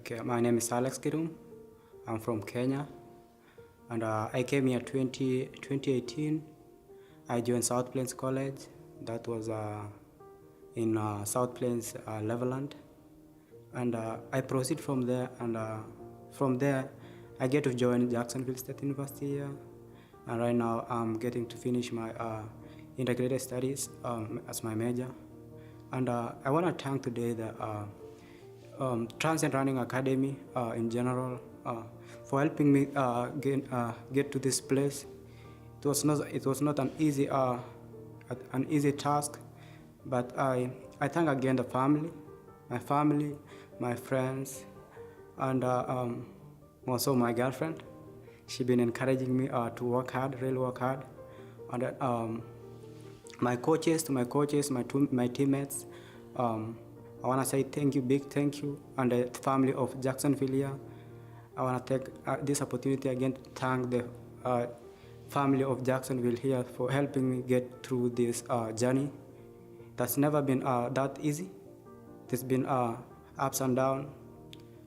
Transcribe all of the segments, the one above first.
Okay, my name is Alex Kirum. I'm from Kenya, and I came here 2018. I joined South Plains College. That was in South Plains, Leveland, and I proceed from there. And from there, I get to join Jacksonville State University here. And right now, I'm getting to finish my integrated studies as my major. And I want to thank today the Transient Running Academy in general for helping me get to this place. It was not an easy task, but I thank again the family, my friends, and also my girlfriend. She's been encouraging me to work hard, really work hard, and my coaches, my teammates. I want to say thank you, big thank you, and the family of Jacksonville here. I want to take this opportunity again to thank the family of Jacksonville here for helping me get through this journey. That's never been that easy. There's been ups and downs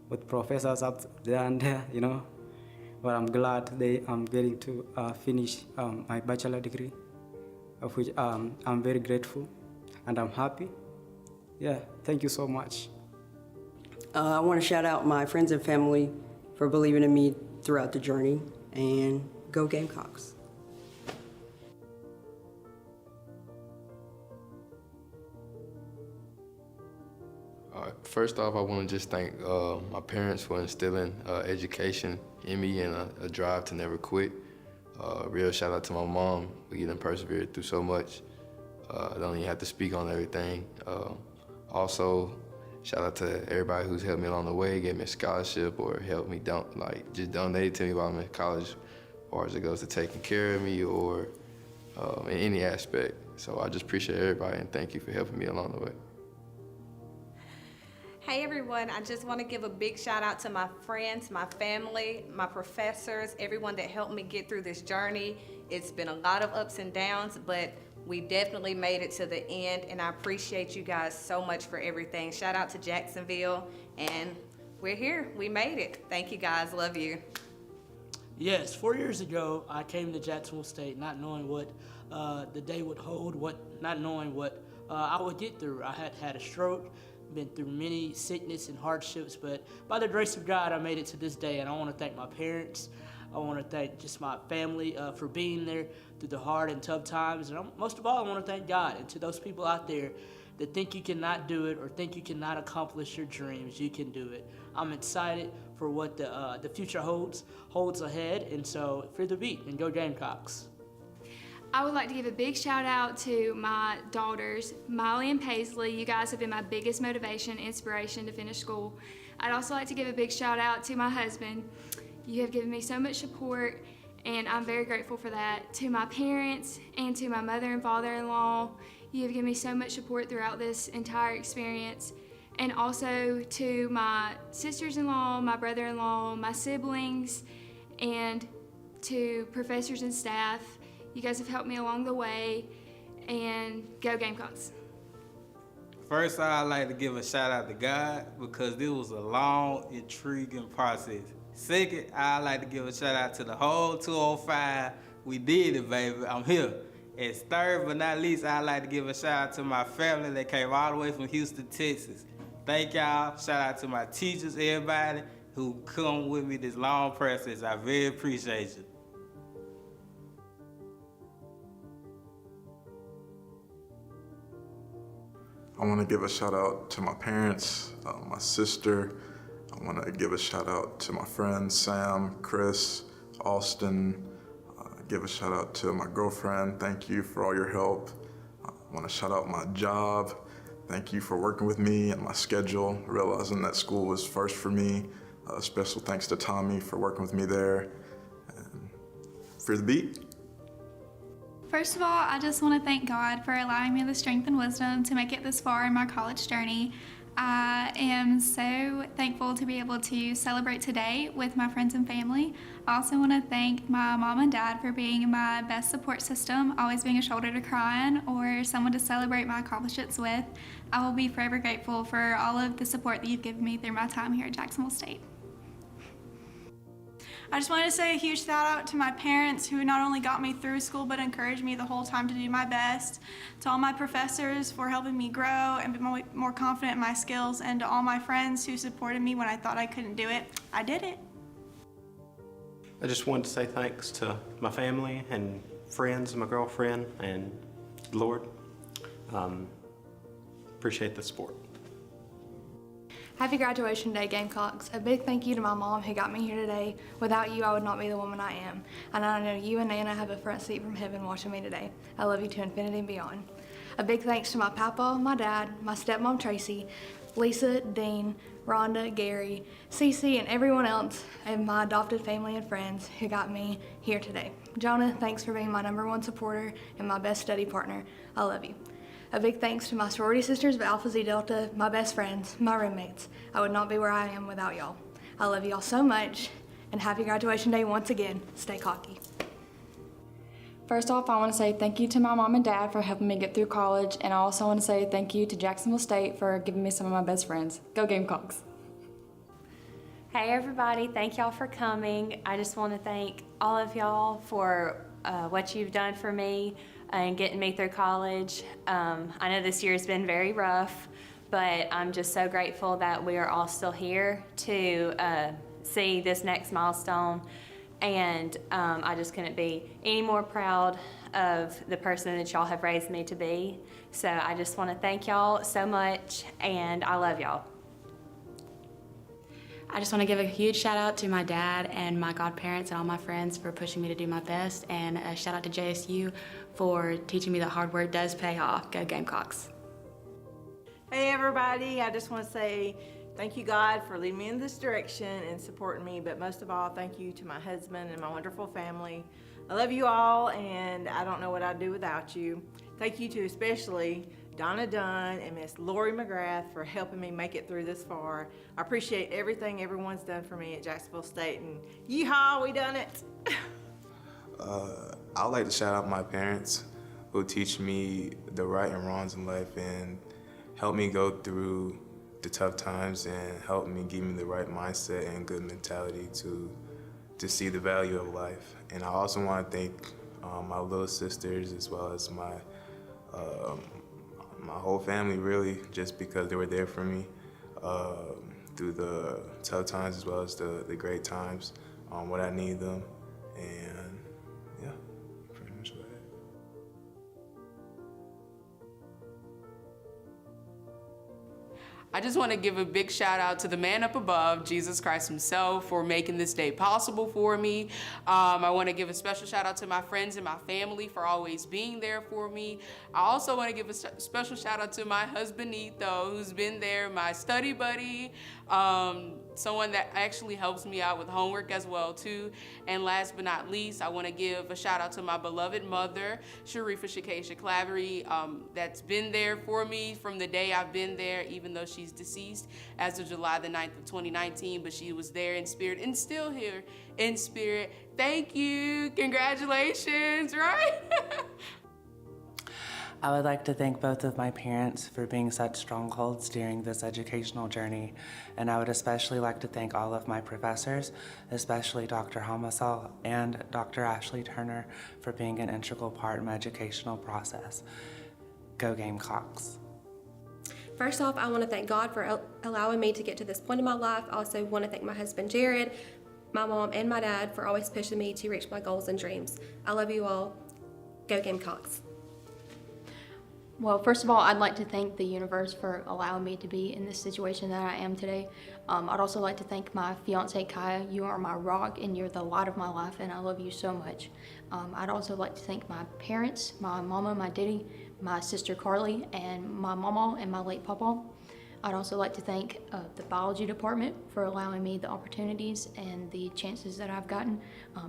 with professors up there and there, you know. But I'm glad today I'm getting to finish my bachelor degree, of which I'm very grateful and I'm happy. Yeah, thank you so much. I want to shout out my friends and family for believing in me throughout the journey, and go Gamecocks. First off, I want to just thank my parents for instilling education in me and a drive to never quit. Real shout out to my mom. We done persevered through so much. I don't even have to speak on everything. Also, shout out to everybody who's helped me along the way, gave me a scholarship or helped me just donated to me while I'm in college, as far as it goes to taking care of me or in any aspect. So I just appreciate everybody and thank you for helping me along the way. Hey everyone, I just want to give a big shout out to my friends, my family, my professors, everyone that helped me get through this journey. It's been a lot of ups and downs, but we definitely made it to the end, and I appreciate you guys so much for everything. Shout out to Jacksonville, and we're here. We made it. Thank you guys. Love you. Yes, 4 years ago, I came to Jacksonville State not knowing what the day would hold, not knowing what I would get through. I had a stroke, been through many sickness and hardships, but by the grace of God, I made it to this day, and I want to thank my parents. I want to thank just my family for being there through the hard and tough times. And most of all, I want to thank God. And to those people out there that think you cannot do it or think you cannot accomplish your dreams, you can do it. I'm excited for what the future holds ahead. And so, fear the beat and go Gamecocks. I would like to give a big shout out to my daughters, Miley and Paisley. You guys have been my biggest motivation, inspiration to finish school. I'd also like to give a big shout out to my husband. You have given me so much support, and I'm very grateful for that. To my parents and to my mother and father-in-law, you have given me so much support throughout this entire experience. And also to my sisters-in-law, my brother-in-law, my siblings, and to professors and staff. You guys have helped me along the way, and go Gamecocks. First, I'd like to give a shout out to God because this was a long, intriguing process. Second, I'd like to give a shout out to the whole 205. We did it, baby. I'm here. And third but not least, I'd like to give a shout out to my family that came all the way from Houston, Texas. Thank y'all. Shout out to my teachers, everybody who come with me this long process. I very appreciate you. I want to give a shout out to my parents, my sister. I want to give a shout out to my friends, Sam, Chris, Austin. Give a shout out to my girlfriend. Thank you for all your help. I want to shout out my job. Thank you for working with me and my schedule, realizing that school was first for me. Special thanks to Tommy for working with me there. And fear the beat. First of all, I just want to thank God for allowing me the strength and wisdom to make it this far in my college journey. I am so thankful to be able to celebrate today with my friends and family. I also want to thank my mom and dad for being my best support system, always being a shoulder to cry on or someone to celebrate my accomplishments with. I will be forever grateful for all of the support that you've given me through my time here at Jacksonville State. I just wanted to say a huge shout out to my parents who not only got me through school but encouraged me the whole time to do my best, to all my professors for helping me grow and be more confident in my skills, and to all my friends who supported me when I thought I couldn't do it. I did it. I just wanted to say thanks to my family and friends and my girlfriend and the Lord. Appreciate the support. Happy graduation day, Gamecocks. A big thank you to my mom who got me here today. Without you, I would not be the woman I am. And I know you and Nana have a front seat from heaven watching me today. I love you to infinity and beyond. A big thanks to my papa, my dad, my stepmom Tracy, Lisa, Dean, Rhonda, Gary, Cece, and everyone else and my adopted family and friends who got me here today. Jonah, thanks for being my #1 supporter and my best study partner. I love you. A big thanks to my sorority sisters of Alpha Zeta Delta, my best friends, my roommates. I would not be where I am without y'all. I love y'all so much, and happy graduation day once again. Stay cocky. First off, I want to say thank you to my mom and dad for helping me get through college, and I also want to say thank you to Jacksonville State for giving me some of my best friends. Go Gamecocks! Hey everybody, thank y'all for coming. I just want to thank all of y'all for what you've done for me and getting me through college. I know this year has been very rough, but I'm just so grateful that we are all still here to see this next milestone. And I just couldn't be any more proud of the person that y'all have raised me to be. So I just want to thank y'all so much, and I love y'all. I just want to give a huge shout out to my dad and my godparents and all my friends for pushing me to do my best, and a shout out to JSU for teaching me that hard work does pay off. Go Gamecocks! Hey everybody, I just want to say thank you God for leading me in this direction and supporting me, but most of all, thank you to my husband and my wonderful family. I love you all, and I don't know what I'd do without you. Thank you to especially Donna Dunn and Miss Lori McGrath for helping me make it through this far. I appreciate everything everyone's done for me at Jacksonville State, and yeehaw, we done it. I'd like to shout out my parents who teach me the right and wrongs in life and help me go through the tough times and help me give me the right mindset and good mentality to see the value of life. And I also want to thank my little sisters as well as my whole family, really, just because they were there for me through the tough times as well as the great times when I need them. And yeah, pretty much about it. I just want to give a big shout out to the man up above, Jesus Christ himself, for making this day possible for me. I want to give a special shout out to my friends and my family for always being there for me. I also want to give a special shout out to my husband, Etho, who's been there, my study buddy, someone that actually helps me out with homework as well too. And last but not least, I want to give a shout out to my beloved mother, Sharifa Shakesha Clavery, that's been there for me from the day I've been there, even though she's deceased as of July the 9th of 2019, but she was there in spirit and still here in spirit. Thank you, congratulations, right? I would like to thank both of my parents for being such strongholds during this educational journey, and I would especially like to thank all of my professors, especially Dr. Hamasal and Dr. Ashley Turner, for being an integral part in my educational process. Go Gamecocks! First off, I want to thank God for allowing me to get to this point in my life. I also want to thank my husband, Jared, my mom, and my dad for always pushing me to reach my goals and dreams. I love you all. Go Gamecocks! Well, first of all, I'd like to thank the universe for allowing me to be in this situation that I am today. I'd also like to thank my fiance, Kaya. You are my rock and you're the light of my life, and I love you so much. I'd also like to thank my parents, my mama, my daddy, my sister Carly, and my mama and my late papa. I'd also like to thank the biology department for allowing me the opportunities and the chances that I've gotten,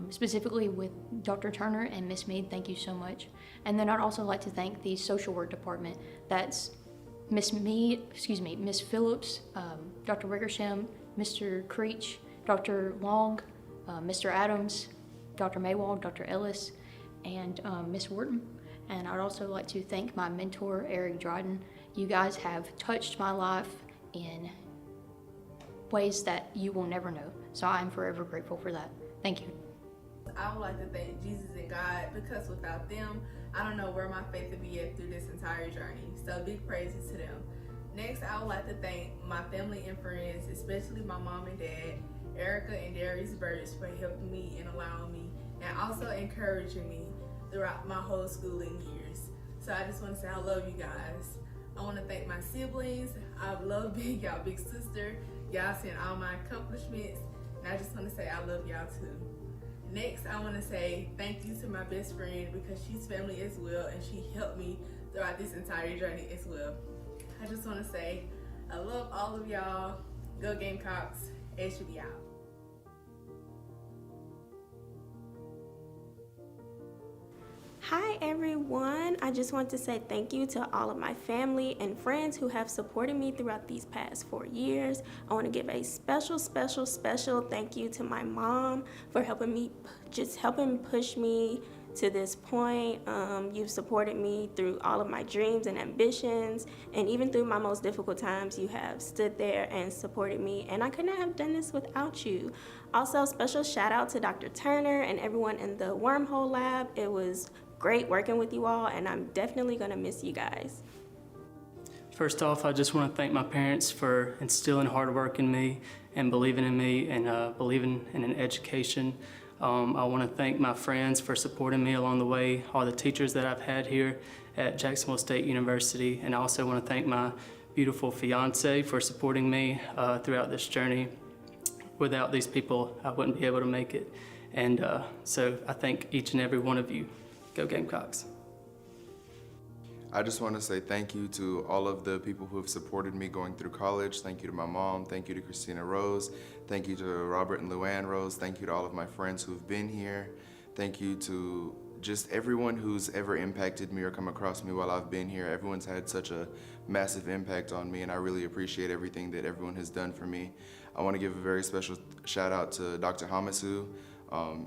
specifically with Dr. Turner and Miss Mead. Thank you so much. And then I'd also like to thank the social work department that's Miss Phillips, Dr. Wickersham, Mr. Creech, Dr. Long, Mr. Adams, Dr. Maywald, Dr. Ellis, and Miss Wharton. And I'd also like to thank my mentor, Eric Dryden. You guys have touched my life in ways that you will never know. So I'm forever grateful for that. Thank you. I would like to thank Jesus and God, because without them, I don't know where my faith would be at through this entire journey. So big praises to them. Next, I would like to thank my family and friends, especially my mom and dad, Erica and Darius Burris, for helping me and allowing me, and also encouraging me throughout my whole schooling years. So I just want to say I love you guys. I want to thank my siblings. I love being y'all big sister. Y'all seeing all my accomplishments, and I just want to say I love y'all too. Next, I want to say thank you to my best friend, because she's family as well, and she helped me throughout this entire journey as well. I just want to say I love all of y'all. Go Gamecocks. It should be out. Hi everyone, I just want to say thank you to all of my family and friends who have supported me throughout these past 4 years. I want to give a special thank you to my mom for helping push me to this point. You've supported me through all of my dreams and ambitions, and even through my most difficult times, you have stood there and supported me, and I could not have done this without you. Also, special shout out to Dr. Turner and everyone in the Wormhole Lab. It was great working with you all, and I'm definitely gonna miss you guys. First off, I just want to thank my parents for instilling hard work in me and believing in me and believing in an education. I want to thank my friends for supporting me along the way, all the teachers that I've had here at Jacksonville State University, and I also want to thank my beautiful fiance for supporting me throughout this journey. Without these people, I wouldn't be able to make it. And so I thank each and every one of you. Go Gamecocks. I just want to say thank you to all of the people who have supported me going through college. Thank you to my mom. Thank you to Christina Rose. Thank you to Robert and Luann Rose. Thank you to all of my friends who have been here. Thank you to just everyone who's ever impacted me or come across me while I've been here. Everyone's had such a massive impact on me, and I really appreciate everything that everyone has done for me. I want to give a very special shout out to Dr. Hamasu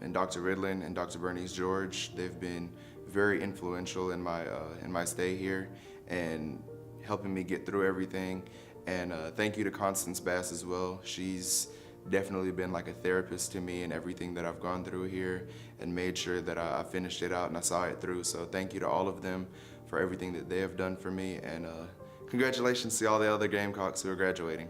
and Dr. Ridlin and Dr. Bernice George. They've been very influential in my stay here and helping me get through everything. And thank you to Constance Bass as well. She's definitely been like a therapist to me in everything that I've gone through here and made sure that I finished it out and I saw it through. So thank you to all of them for everything that they have done for me. And congratulations to all the other Gamecocks who are graduating.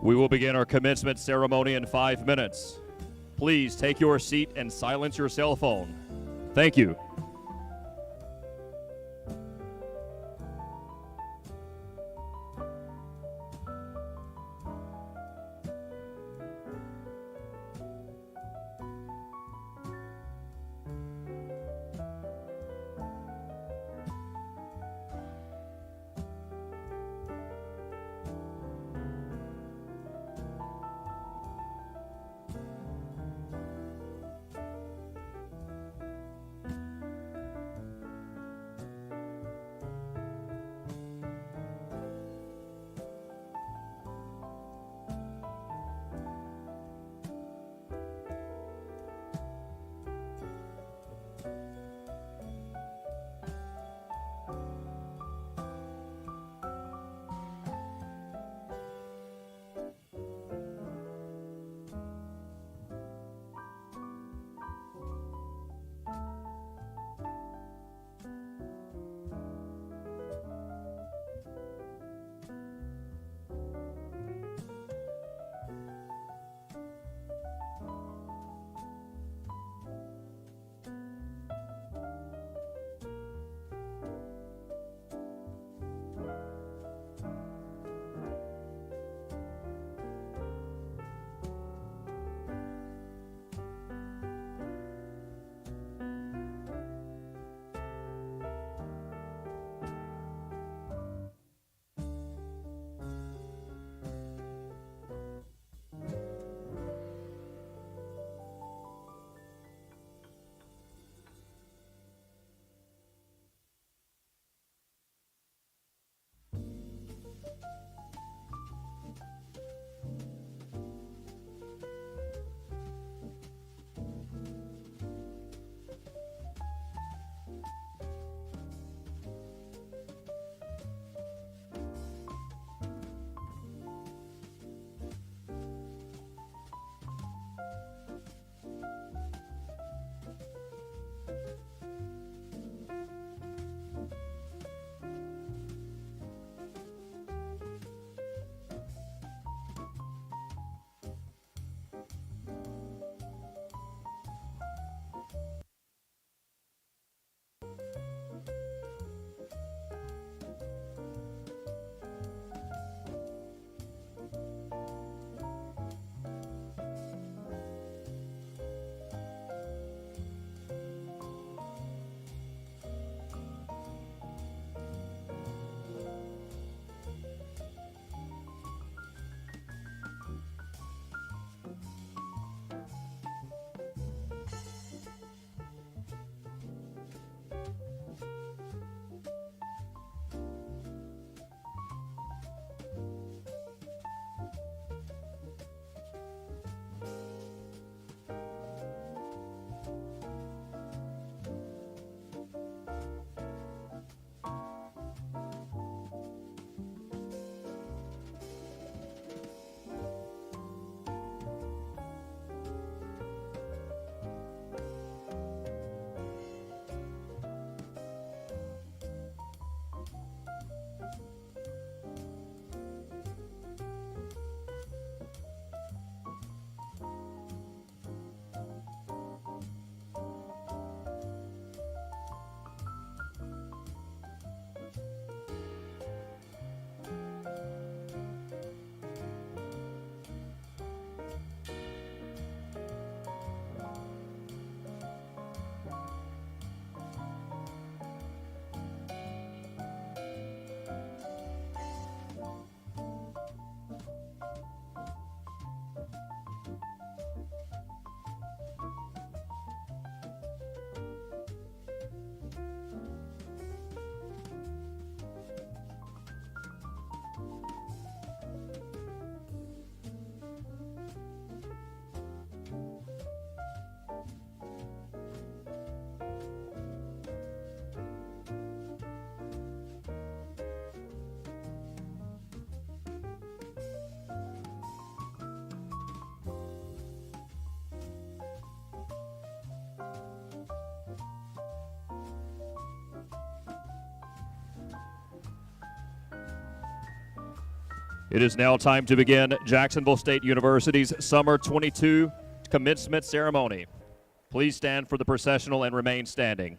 We will begin our commencement ceremony in 5 minutes. Please take your seat and silence your cell phone. Thank you. It is now time to begin Jacksonville State University's Summer 22 commencement ceremony. Please stand for the processional and remain standing.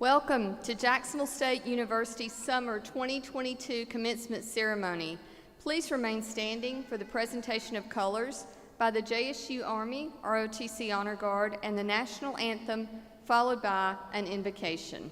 Welcome to Jacksonville State University's Summer 2022 Commencement Ceremony. Please remain standing for the presentation of colors by the JSU Army, ROTC Honor Guard, and the National Anthem, followed by an invocation.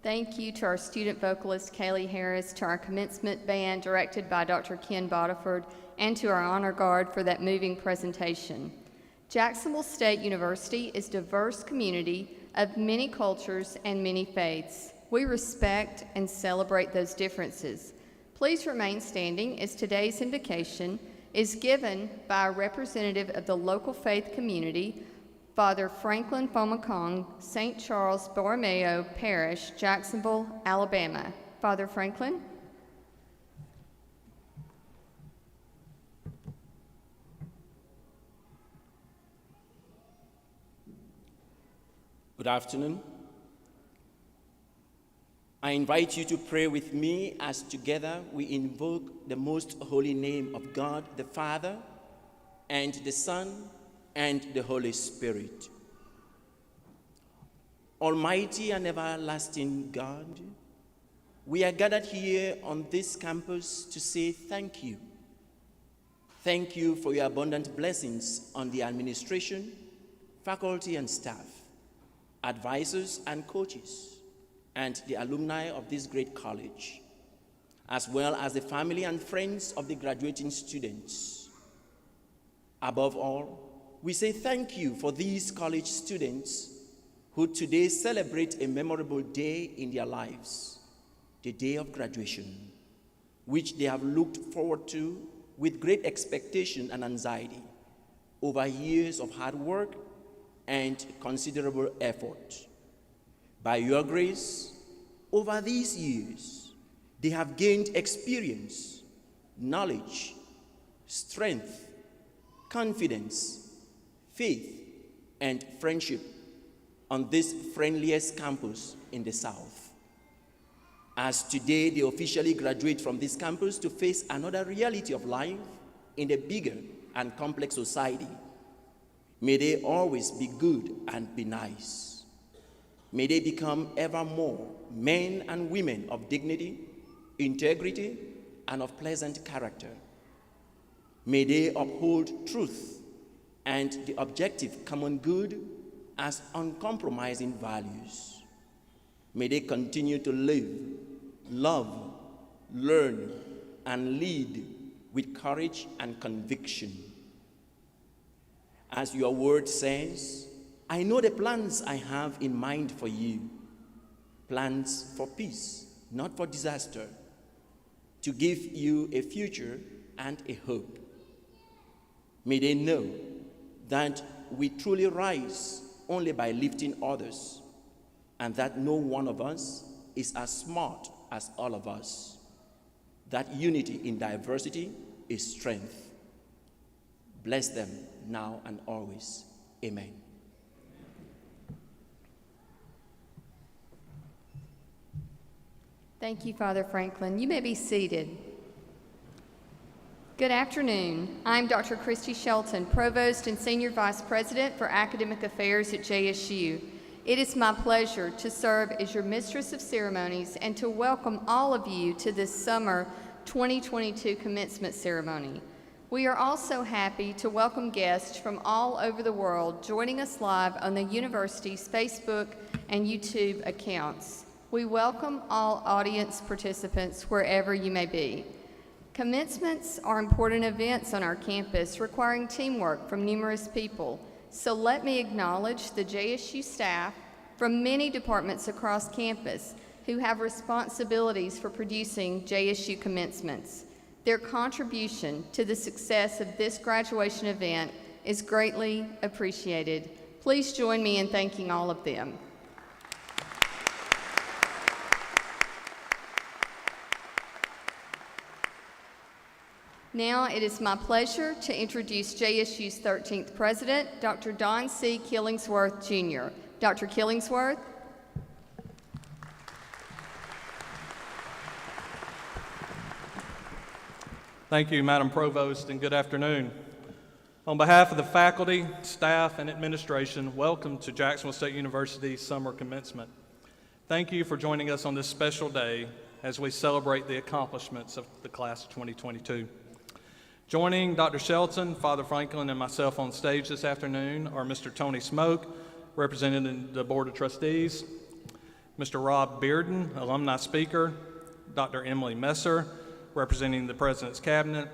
Thank you to our student vocalist, Kaylee Harris, to our commencement band, directed by Dr. Ken Bodiford, and to our honor guard for that moving presentation. Jacksonville State University is a diverse community of many cultures and many faiths. We respect and celebrate those differences. Please remain standing as today's invocation is given by a representative of the local faith community, Father Franklin Fomakong, St. Charles Borromeo Parish, Jacksonville, Alabama. Father Franklin. Good afternoon. I invite you to pray with me as together we invoke the most holy name of God, the Father, and the Son, and the Holy Spirit. Almighty and everlasting God, we are gathered here on this campus to say thank you. Thank you for your abundant blessings on the administration, faculty and staff, advisors and coaches, and the alumni of this great college, as well as the family and friends of the graduating students. Above all, we say thank you for these college students who today celebrate a memorable day in their lives, the day of graduation, which they have looked forward to with great expectation and anxiety over years of hard work and considerable effort. By your grace, over these years, they have gained experience, knowledge, strength, confidence, faith, and friendship on this friendliest campus in the South. As today they officially graduate from this campus to face another reality of life in a bigger and complex society, may they always be good and be nice. May they become ever more men and women of dignity, integrity, and of pleasant character. May they uphold truth and the objective common good as uncompromising values. May they continue to live, love, learn, and lead with courage and conviction. As your word says, I know the plans I have in mind for you, plans for peace, not for disaster, to give you a future and a hope. May they know that we truly rise only by lifting others, and that no one of us is as smart as all of us. That unity in diversity is strength. Bless them now and always. Amen. Thank you, Father Franklin. You may be seated. Good afternoon. I'm Dr. Christy Shelton, Provost and Senior Vice President for Academic Affairs at JSU. It is my pleasure to serve as your Mistress of Ceremonies and to welcome all of you to this summer 2022 commencement ceremony. We are also happy to welcome guests from all over the world joining us live on the university's Facebook and YouTube accounts. We welcome all audience participants wherever you may be. Commencements are important events on our campus requiring teamwork from numerous people. So let me acknowledge the JSU staff from many departments across campus who have responsibilities for producing JSU commencements. Their contribution to the success of this graduation event is greatly appreciated. Please join me in thanking all of them. Now it is my pleasure to introduce JSU's 13th President, Dr. Don C. Killingsworth, Jr. Dr. Killingsworth. Thank you, Madam Provost, and good afternoon. On behalf of the faculty, staff, and administration, welcome to Jacksonville State University's summer commencement. Thank you for joining us on this special day as we celebrate the accomplishments of the class of 2022. Joining Dr. Shelton, Father Franklin, and myself on stage this afternoon are Mr. Tony Smoke, representing the Board of Trustees, Mr. Rob Bearden, Alumni Speaker, Dr. Emily Messer, representing the President's Cabinet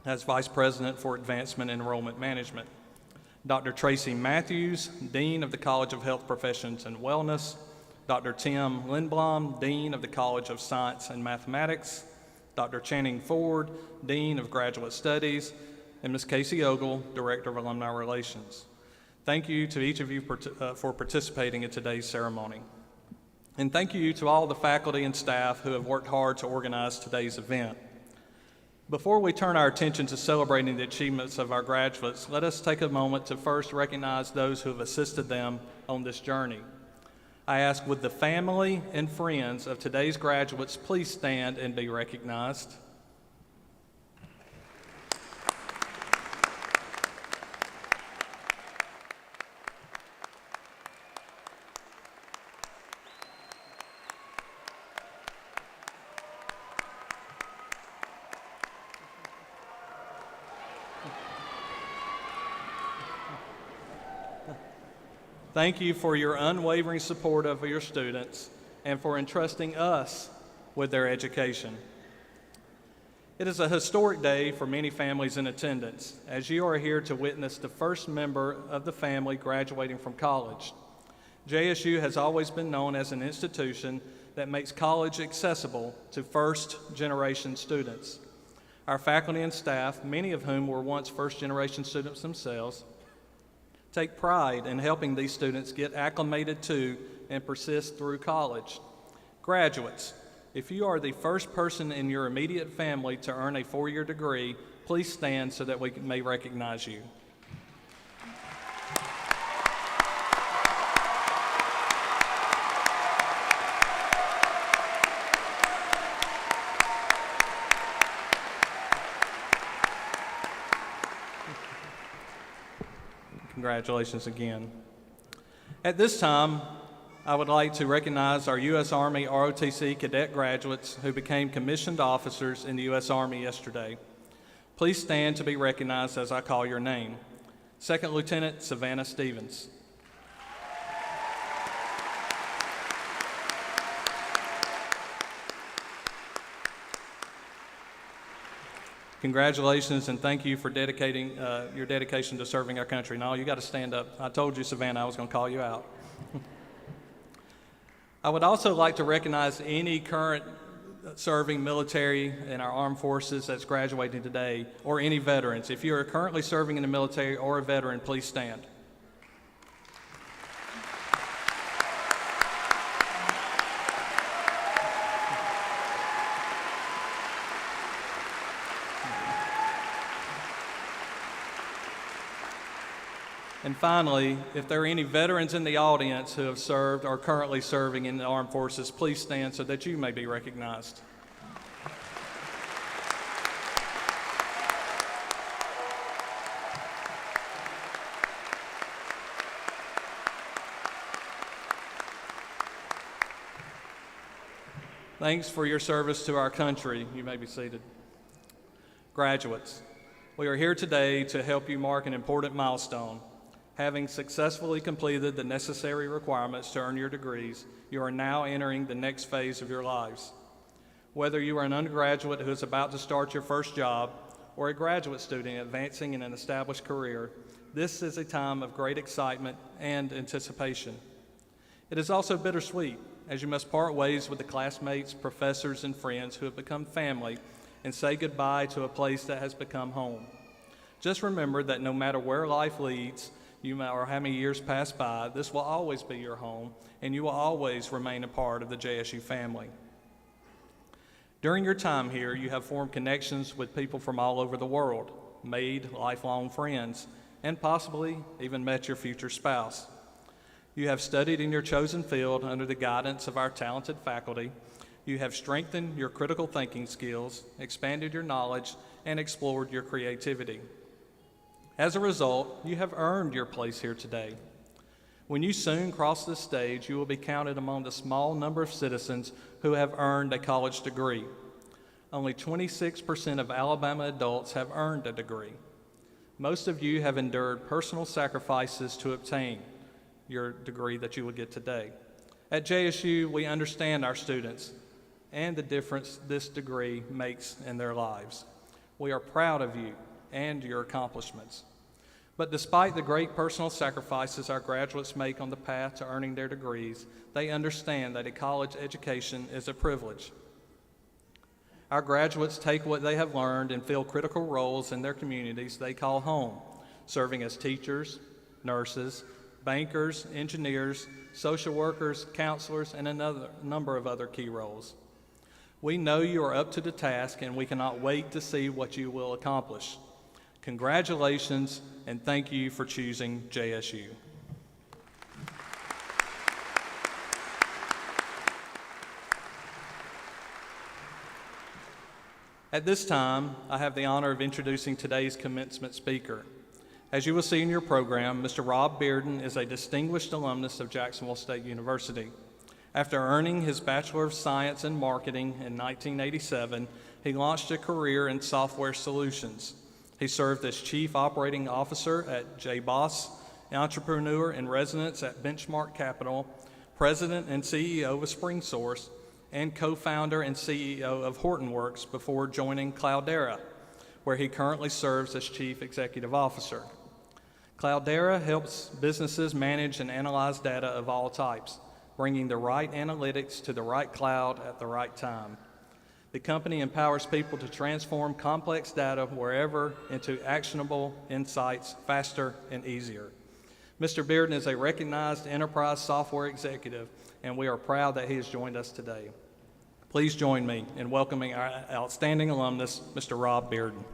as Vice President for Advancement and Enrollment Management, Dr. Tracy Matthews, Dean of the College of Health Professions and Wellness, Dr. Tim Lindblom, Dean of the College of Science and Mathematics, Dr. Channing Ford, Dean of Graduate Studies, and Ms. Casey Ogle, Director of Alumni Relations. Thank you to each of you for participating in today's ceremony. And thank you to all the faculty and staff who have worked hard to organize today's event. Before we turn our attention to celebrating the achievements of our graduates, let us take a moment to first recognize those who have assisted them on this journey. I ask, would the family and friends of today's graduates please stand and be recognized? Thank you for your unwavering support of your students and for entrusting us with their education. It is a historic day for many families in attendance, as you are here to witness the first member of the family graduating from college. JSU has always been known as an institution that makes college accessible to first-generation students. Our faculty and staff, many of whom were once first-generation students themselves, take pride in helping these students get acclimated to and persist through college. Graduates, if you are the first person in your immediate family to earn a four-year degree, please stand so that we may recognize you. Congratulations again. At this time, I would like to recognize our U.S. Army ROTC cadet graduates who became commissioned officers in the U.S. Army yesterday. Please stand to be recognized as I call your name. Second Lieutenant Savannah Stevens. Congratulations, and thank you for dedicating your dedication to serving our country. Now, you got to stand up. I told you, Savannah, I was going to call you out. I would also like to recognize any current serving military in our armed forces that's graduating today, or any veterans. If you are currently serving in the military or a veteran, please stand. And finally, if there are any veterans in the audience who have served or currently serving in the armed forces, please stand so that you may be recognized. Thanks for your service to our country. You may be seated. Graduates, we are here today to help you mark an important milestone. Having successfully completed the necessary requirements to earn your degrees, you are now entering the next phase of your lives. Whether you are an undergraduate who is about to start your first job or a graduate student advancing in an established career, this is a time of great excitement and anticipation. It is also bittersweet, as you must part ways with the classmates, professors, and friends who have become family and say goodbye to a place that has become home. Just remember that no matter where life leads, or how many years pass by, this will always be your home, and you will always remain a part of the JSU family. During your time here, you have formed connections with people from all over the world, made lifelong friends, and possibly even met your future spouse. You have studied in your chosen field under the guidance of our talented faculty. You have strengthened your critical thinking skills, expanded your knowledge, and explored your creativity. As a result, you have earned your place here today. When you soon cross this stage, you will be counted among the small number of citizens who have earned a college degree. Only 26% of Alabama adults have earned a degree. Most of you have endured personal sacrifices to obtain your degree that you will get today. At JSU, we understand our students and the difference this degree makes in their lives. We are proud of you and your accomplishments. But despite the great personal sacrifices our graduates make on the path to earning their degrees, they understand that a college education is a privilege. Our graduates take what they have learned and fill critical roles in their communities they call home, serving as teachers, nurses, bankers, engineers, social workers, counselors, and a number of other key roles. We know you are up to the task, and we cannot wait to see what you will accomplish. Congratulations, and thank you for choosing JSU. At this time, I have the honor of introducing today's commencement speaker. As you will see in your program, Mr. Rob Bearden is a distinguished alumnus of Jacksonville State University. After earning his Bachelor of Science in Marketing in 1987, he launched a career in software solutions. He served as Chief Operating Officer at JBoss, Entrepreneur in Residence at Benchmark Capital, President and CEO of SpringSource, and co-founder and CEO of Hortonworks before joining Cloudera, where he currently serves as Chief Executive Officer. Cloudera helps businesses manage and analyze data of all types, bringing the right analytics to the right cloud at the right time. The company empowers people to transform complex data wherever into actionable insights faster and easier. Mr. Bearden is a recognized enterprise software executive, and we are proud that he has joined us today. Please join me in welcoming our outstanding alumnus, Mr. Rob Bearden.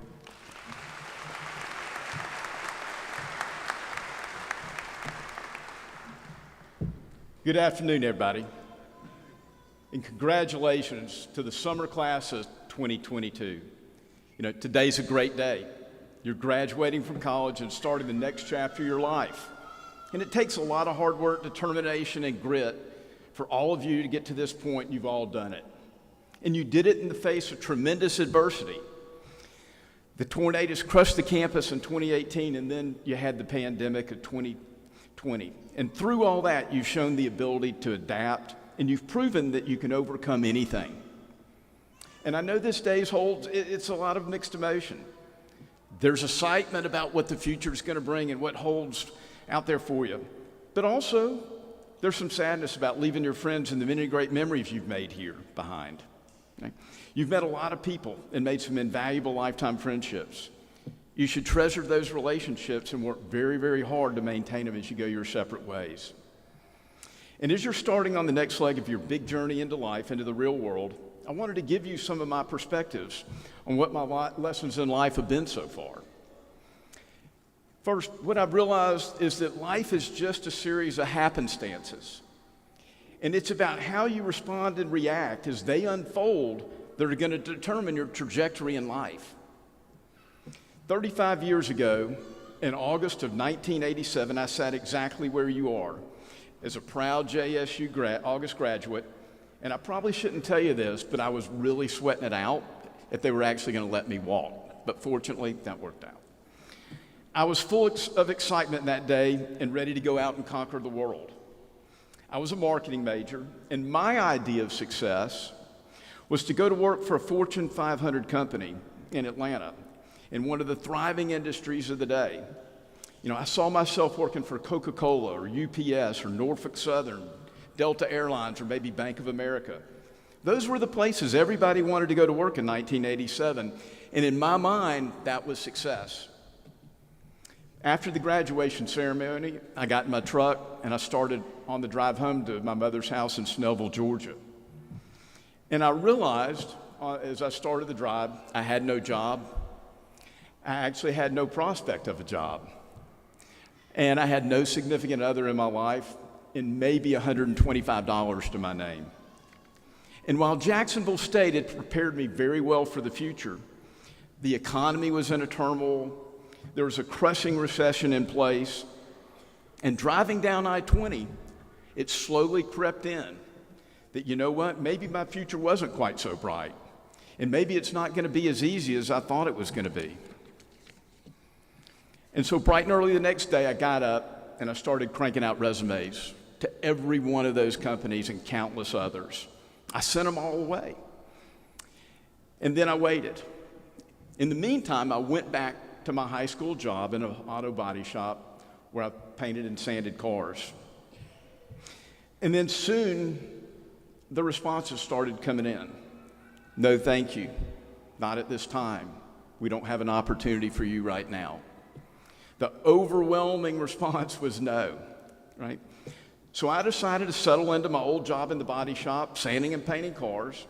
Good afternoon, everybody. And congratulations to the summer class of 2022. Today's a great day. You're graduating from college and starting the next chapter of your life. And it takes a lot of hard work, determination, and grit for all of you to get to this point. You've all done it. And you did it in the face of tremendous adversity. The tornadoes crushed the campus in 2018, and then you had the pandemic of 2020. And through all that, you've shown the ability to adapt, and you've proven that you can overcome anything. And I know this day's holds, it's a lot of mixed emotion. There's excitement about what the future is going to bring and what holds out there for you. But also, there's some sadness about leaving your friends and the many great memories you've made here behind. Okay? You've met a lot of people and made some invaluable lifetime friendships. You should treasure those relationships and work very, very hard to maintain them as you go your separate ways. And as you're starting on the next leg of your big journey into life, into the real world, I wanted to give you some of my perspectives on what my lessons in life have been so far. First, what I've realized is that life is just a series of happenstances. And it's about how you respond and react as they unfold that are going to determine your trajectory in life. 35 years ago, in August of 1987, I sat exactly where you are, as a proud JSU August graduate. And I probably shouldn't tell you this, but I was really sweating it out if they were actually going to let me walk. But fortunately, that worked out. I was full of excitement that day and ready to go out and conquer the world. I was a marketing major, and my idea of success was to go to work for a Fortune 500 company in Atlanta, in one of the thriving industries of the day. You know, I saw myself working for Coca-Cola or UPS or Norfolk Southern, Delta Airlines, or maybe Bank of America. Those were the places everybody wanted to go to work in 1987, and in my mind, that was success. After the graduation ceremony, I got in my truck and I started on the drive home to my mother's house in Snellville, Georgia. And I realized as I started the drive, I had no job. I actually had no prospect of a job. And I had no significant other in my life and maybe $125 to my name. And while Jacksonville State had prepared me very well for the future, the economy was in a turmoil, there was a crushing recession in place, and driving down I-20, it slowly crept in that, you know what, maybe my future wasn't quite so bright, and maybe it's not going to be as easy as I thought it was going to be. And so bright and early the next day, I got up and I started cranking out resumes to every one of those companies and countless others. I sent them all away. And then I waited. In the meantime, I went back to my high school job in an auto body shop where I painted and sanded cars. And then soon, the responses started coming in. No, thank you. Not at this time. We don't have an opportunity for you right now. The overwhelming response was no, right? So I decided to settle into my old job in the body shop, sanding and painting cars.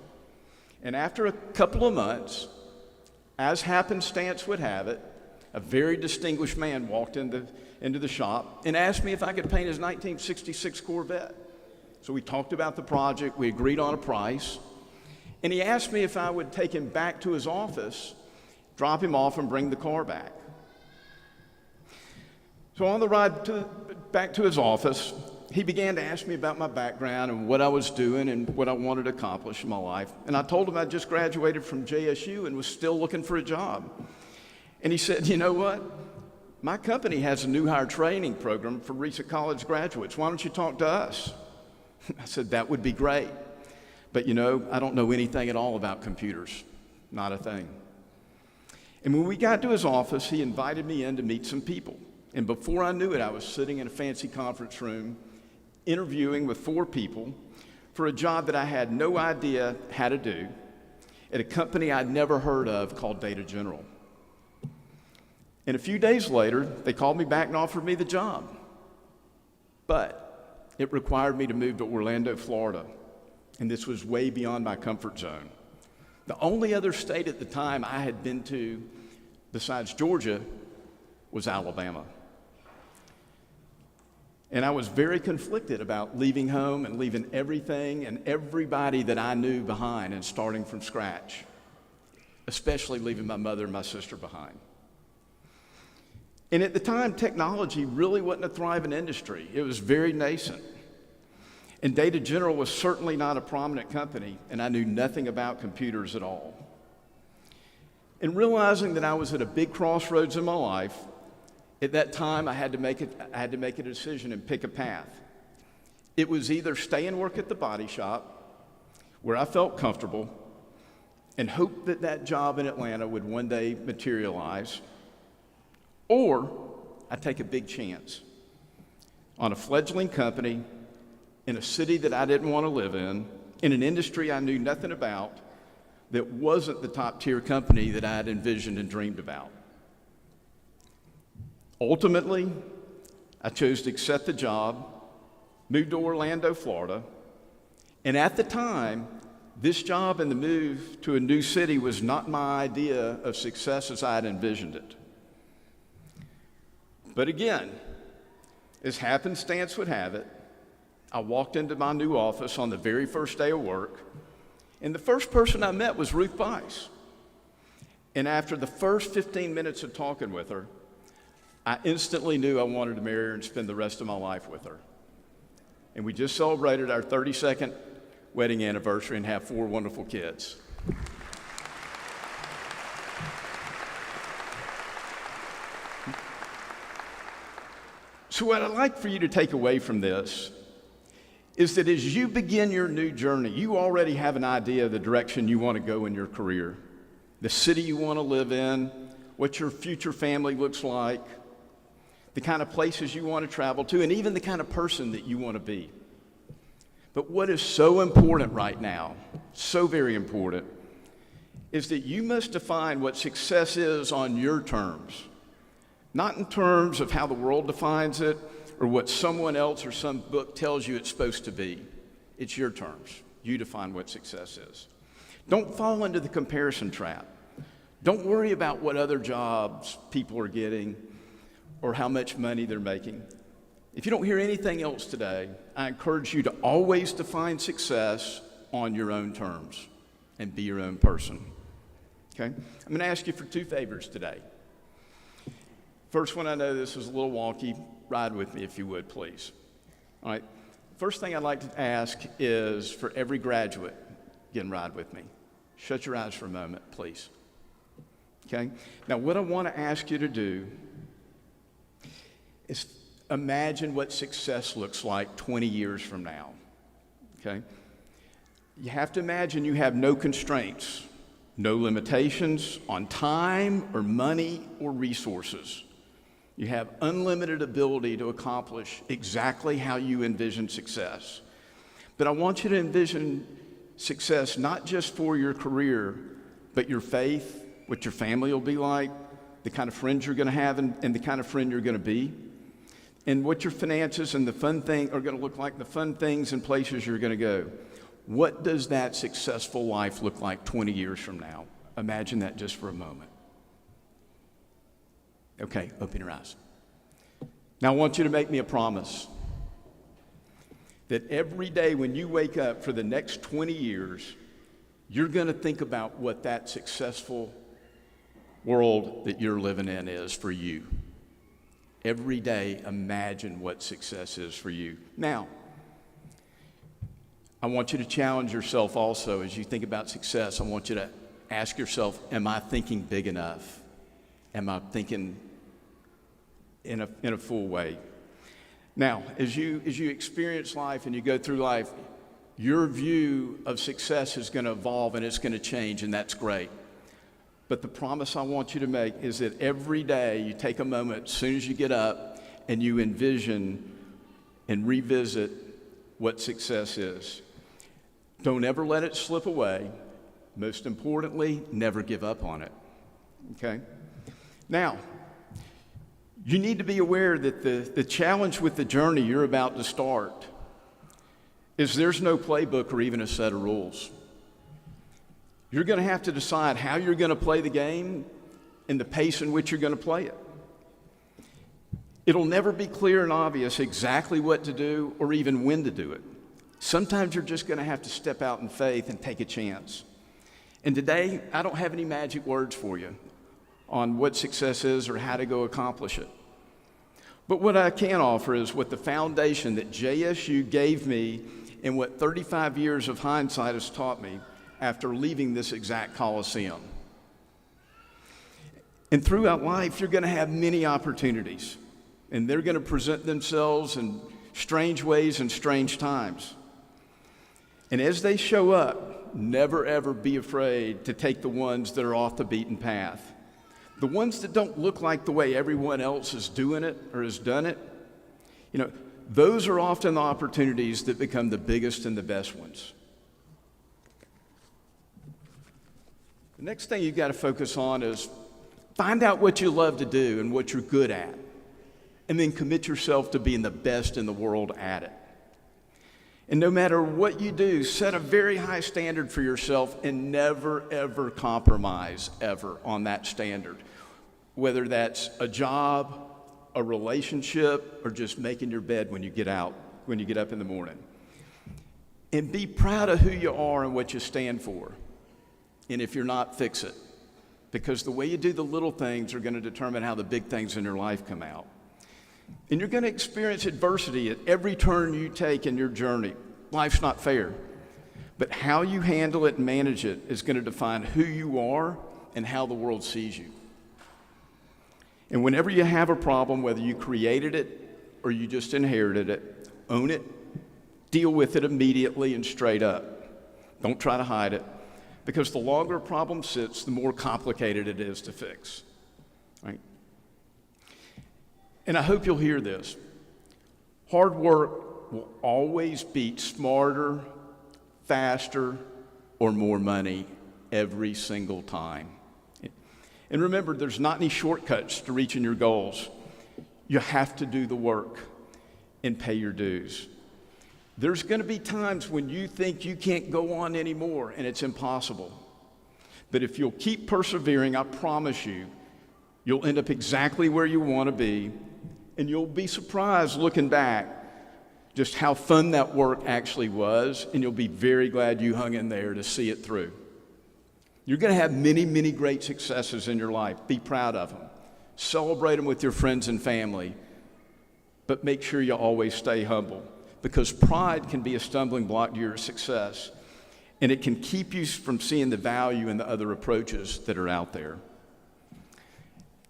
And after a couple of months, as happenstance would have it, a very distinguished man walked into the shop and asked me if I could paint his 1966 Corvette. So we talked about the project, we agreed on a price, and he asked me if I would take him back to his office, drop him off, and bring the car back. So on the ride back to his office, he began to ask me about my background and what I was doing and what I wanted to accomplish in my life. And I told him I just graduated from JSU and was still looking for a job. And he said, you know what? My company has a new hire training program for recent college graduates. Why don't you talk to us? I said, that would be great. But you know, I don't know anything at all about computers. Not a thing. And when we got to his office, he invited me in to meet some people. And before I knew it, I was sitting in a fancy conference room interviewing with 4 people for a job that I had no idea how to do at a company I'd never heard of called Data General. And a few days later, they called me back and offered me the job. But it required me to move to Orlando, Florida. And this was way beyond my comfort zone. The only other state at the time I had been to besides Georgia was Alabama. And I was very conflicted about leaving home and leaving everything and everybody that I knew behind and starting from scratch, especially leaving my mother and my sister behind. And at the time, technology really wasn't a thriving industry. It was very nascent. And Data General was certainly not a prominent company, and I knew nothing about computers at all. And realizing that I was at a big crossroads in my life, at that time I had to make a decision and pick a path. It was either stay and work at the body shop, where I felt comfortable, and hope that that job in Atlanta would one day materialize, or I take a big chance on a fledgling company in a city that I didn't want to live in an industry I knew nothing about, that wasn't the top tier company that I had envisioned and dreamed about. Ultimately, I chose to accept the job, moved to Orlando, Florida, and at the time, this job and the move to a new city was not my idea of success as I had envisioned it. But again, as happenstance would have it, I walked into my new office on the very first day of work, and the first person I met was Ruth Bice. And after the first 15 minutes of talking with her, I instantly knew I wanted to marry her and spend the rest of my life with her. And we just celebrated our 32nd wedding anniversary and have 4 wonderful kids. So what I'd like for you to take away from this is that as you begin your new journey, you already have an idea of the direction you want to go in your career, the city you want to live in, what your future family looks like, the kind of places you want to travel to, and even the kind of person that you want to be. But what is so important right now, so very important, is that you must define what success is on your terms, not in terms of how the world defines it or what someone else or some book tells you it's supposed to be. It's your terms. You define what success is. Don't fall into the comparison trap. Don't worry about what other jobs people are getting or how much money they're making. If you don't hear anything else today, I encourage you to always define success on your own terms and be your own person. Okay? I'm going to ask you for 2 favors today. First one, I know this is a little wonky. Ride with me if you would, please. All right. First thing I'd like to ask is for every graduate, again, ride with me. Shut your eyes for a moment, please. Okay? Now, what I want to ask you to do is imagine what success looks like 20 years from now. Okay? You have to imagine you have no constraints, no limitations on time or money or resources. You have unlimited ability to accomplish exactly how you envision success. But I want you to envision success not just for your career, but your faith, what your family will be like, the kind of friends you're going to have and the kind of friend you're going to be, and what your finances and the fun thing are going to look like, the fun things and places you're going to go. What does that successful life look like 20 years from now? Imagine that just for a moment. Okay, open your eyes. Now I want you to make me a promise that every day when you wake up for the next 20 years, you're going to think about what that successful world that you're living in is for you. Every day, imagine what success is for you. Now, I want you to challenge yourself also as you think about success. I want you to ask yourself, am I thinking big enough? Am I thinking in a full way? Now, as you experience life and you go through life, your view of success is going to evolve and it's going to change, and that's great. But the promise I want you to make is that every day you take a moment as soon as you get up and you envision and revisit what success is. Don't ever let it slip away. Most importantly, never give up on it. Okay? Now, you need to be aware that the challenge with the journey you're about to start is there's no playbook or even a set of rules. You're going to have to decide how you're going to play the game and the pace in which you're going to play it. It'll never be clear and obvious exactly what to do or even when to do it. Sometimes you're just going to have to step out in faith and take a chance. And today, I don't have any magic words for you on what success is or how to go accomplish it. But what I can offer is what the foundation that JSU gave me and what 35 years of hindsight has taught me after leaving this exact Coliseum. And throughout life, you're going to have many opportunities, and they're going to present themselves in strange ways and strange times. And as they show up, never ever be afraid to take the ones that are off the beaten path. The ones that don't look like the way everyone else is doing it or has done it, those are often the opportunities that become the biggest and the best ones. The next thing you've got to focus on is find out what you love to do and what you're good at, and then commit yourself to being the best in the world at it. And no matter what you do, set a very high standard for yourself and never, ever compromise ever on that standard. Whether that's a job, a relationship, or just making your bed when you get up in the morning. And be proud of who you are and what you stand for. And if you're not, fix it. Because the way you do the little things are going to determine how the big things in your life come out. And you're going to experience adversity at every turn you take in your journey. Life's not fair. But how you handle it and manage it is going to define who you are and how the world sees you. And whenever you have a problem, whether you created it or you just inherited it, own it, deal with it immediately and straight up. Don't try to hide it, because the longer a problem sits, the more complicated it is to fix. Right? And I hope you'll hear this. Hard work will always beat smarter, faster, or more money every single time. And remember, there's not any shortcuts to reaching your goals. You have to do the work and pay your dues. There's going to be times when you think you can't go on anymore and it's impossible. But if you'll keep persevering, I promise you, you'll end up exactly where you want to be, and you'll be surprised looking back just how fun that work actually was, and you'll be very glad you hung in there to see it through. You're going to have many, many great successes in your life. Be proud of them. Celebrate them with your friends and family. But make sure you always stay humble, because pride can be a stumbling block to your success, and it can keep you from seeing the value in the other approaches that are out there.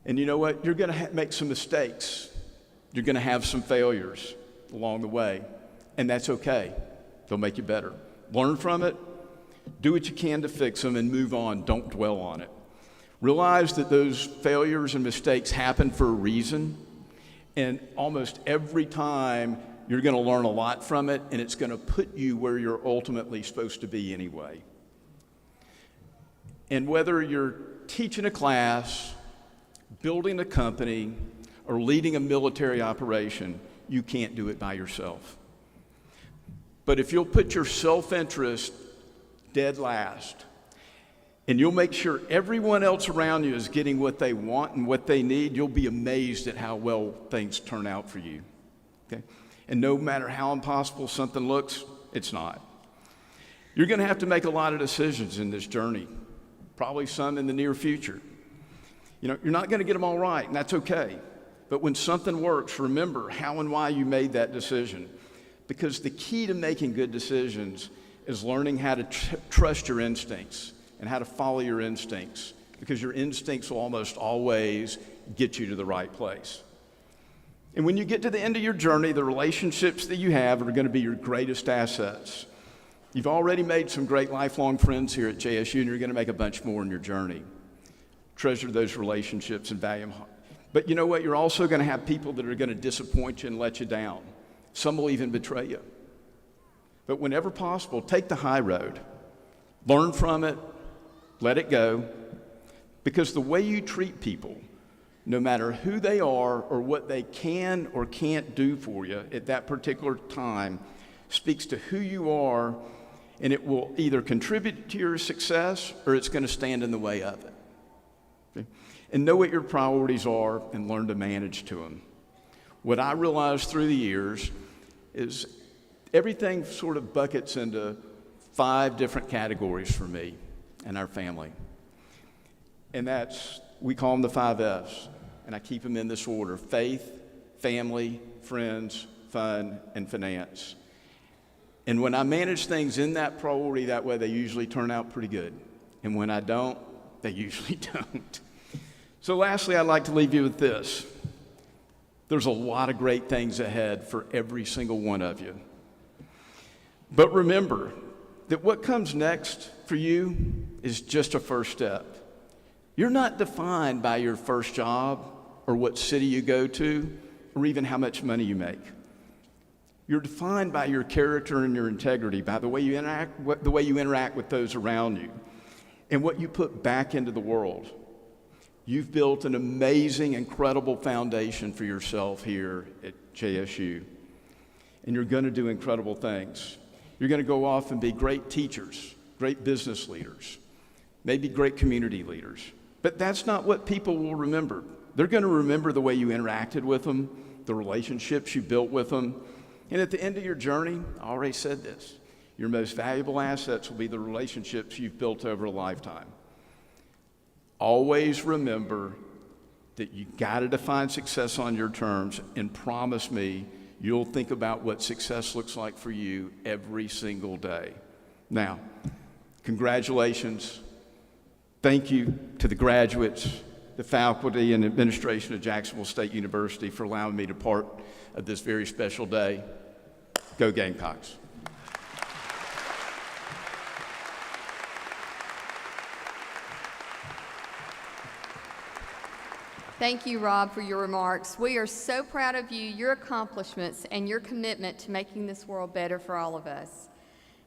And you know what? You're going to make some mistakes. You're going to have some failures along the way, and that's okay. They'll make you better. Learn from it. Do what you can to fix them and move on. Don't dwell on it. Realize that those failures and mistakes happen for a reason, and almost every time you're going to learn a lot from it, and it's going to put you where you're ultimately supposed to be anyway. And whether you're teaching a class, building a company, or leading a military operation, you can't do it by yourself. But if you'll put your self-interest dead last, and you'll make sure everyone else around you is getting what they want and what they need, you'll be amazed at how well things turn out for you. Okay? And no matter how impossible something looks, it's not. You're going to have to make a lot of decisions in this journey, probably some in the near future. You're not going to get them all right, and that's okay. But when something works, remember how and why you made that decision. Because the key to making good decisions is learning how to trust your instincts and how to follow your instincts, because your instincts will almost always get you to the right place. And when you get to the end of your journey, the relationships that you have are going to be your greatest assets. You've already made some great lifelong friends here at JSU, and you're going to make a bunch more in your journey. Treasure those relationships and value them. But you know what? You're also going to have people that are going to disappoint you and let you down. Some will even betray you. But whenever possible, take the high road. Learn from it. Let it go. Because the way you treat people, no matter who they are or what they can or can't do for you at that particular time, speaks to who you are, and it will either contribute to your success or it's going to stand in the way of it. Okay? And know what your priorities are and learn to manage to them. What I realized through the years is everything sort of buckets into 5 different categories for me and our family. And we call them the 5 F's. And I keep them in this order: faith, family, friends, fun, and finance. And when I manage things in that priority that way, they usually turn out pretty good. And when I don't, they usually don't. So lastly, I'd like to leave you with this. There's a lot of great things ahead for every single one of you. But remember, that what comes next for you is just a first step. You're not defined by your first job or what city you go to or even how much money you make. You're defined by your character and your integrity, by the way you interact with those around you, and what you put back into the world. You've built an amazing, incredible foundation for yourself here at JSU, and you're going to do incredible things. You're going to go off and be great teachers, great business leaders, maybe great community leaders. But that's not what people will remember. They're going to remember the way you interacted with them, the relationships you built with them. And at the end of your journey, I already said this, your most valuable assets will be the relationships you've built over a lifetime. Always remember that you got to define success on your terms, and promise me you'll think about what success looks like for you every single day. Now, congratulations. Thank you to the graduates, the faculty and administration of Jacksonville State University for allowing me to be part of this very special day. Go Gamecocks. Thank you, Rob, for your remarks. We are so proud of you, your accomplishments, and your commitment to making this world better for all of us.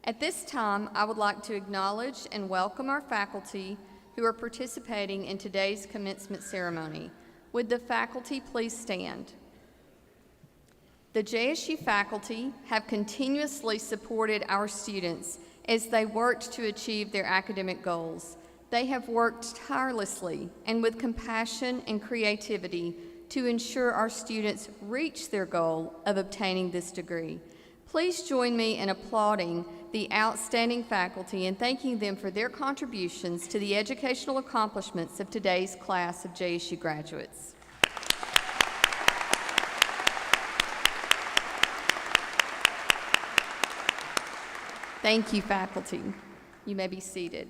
At this time, I would like to acknowledge and welcome our faculty who are participating in today's commencement ceremony. Would the faculty please stand? The JSU faculty have continuously supported our students as they worked to achieve their academic goals. They have worked tirelessly and with compassion and creativity to ensure our students reach their goal of obtaining this degree. Please join me in applauding the outstanding faculty and thanking them for their contributions to the educational accomplishments of today's class of JSU graduates. Thank you, faculty. You may be seated.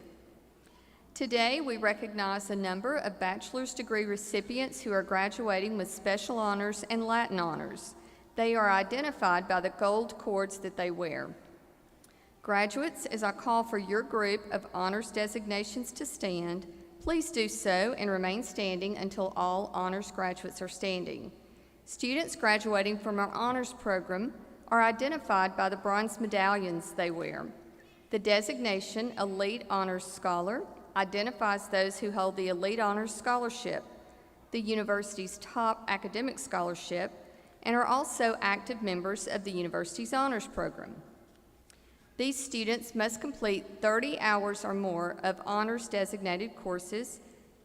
Today, we recognize a number of bachelor's degree recipients who are graduating with special honors and Latin honors. They are identified by the gold cords that they wear. Graduates, as I call for your group of honors designations to stand, please do so and remain standing until all honors graduates are standing. Students graduating from our honors program are identified by the bronze medallions they wear. The designation Elite Honors Scholar identifies those who hold the Elite Honors Scholarship, the university's top academic scholarship, and are also active members of the university's honors program. These students must complete 30 hours or more of honors designated courses,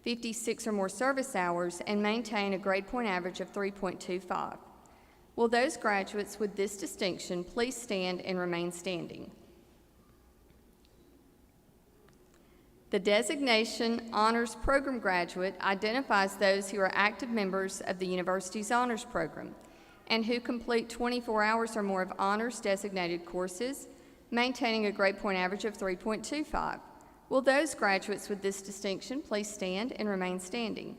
56 or more service hours, and maintain a grade point average of 3.25. Will those graduates with this distinction please stand and remain standing? The designation Honors Program graduate identifies those who are active members of the university's honors program and who complete 24 hours or more of honors designated courses, maintaining a grade point average of 3.25. Will those graduates with this distinction please stand and remain standing?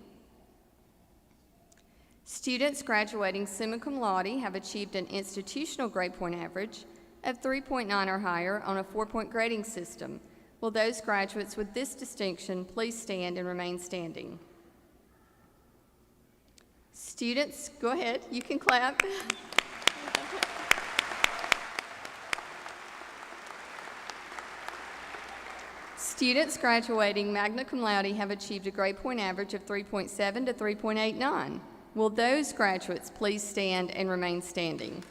Students graduating summa cum laude have achieved an institutional grade point average of 3.9 or higher on a 4-point grading system. Will those graduates with this distinction please stand and remain standing? Students, go ahead, you can clap. Students graduating magna cum laude have achieved a grade point average of 3.7 to 3.89. Will those graduates please stand and remain standing?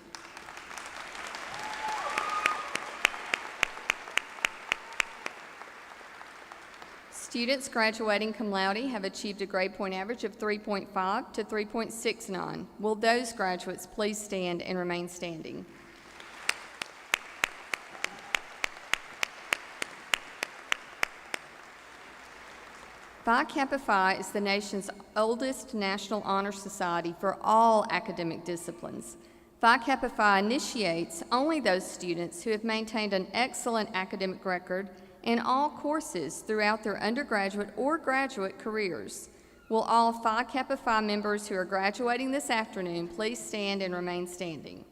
Students graduating cum laude have achieved a grade point average of 3.5 to 3.69. Will those graduates please stand and remain standing? Phi Kappa Phi is the nation's oldest national honor society for all academic disciplines. Phi Kappa Phi initiates only those students who have maintained an excellent academic record in all courses throughout their undergraduate or graduate careers. Will all Phi Kappa Phi members who are graduating this afternoon please stand and remain standing?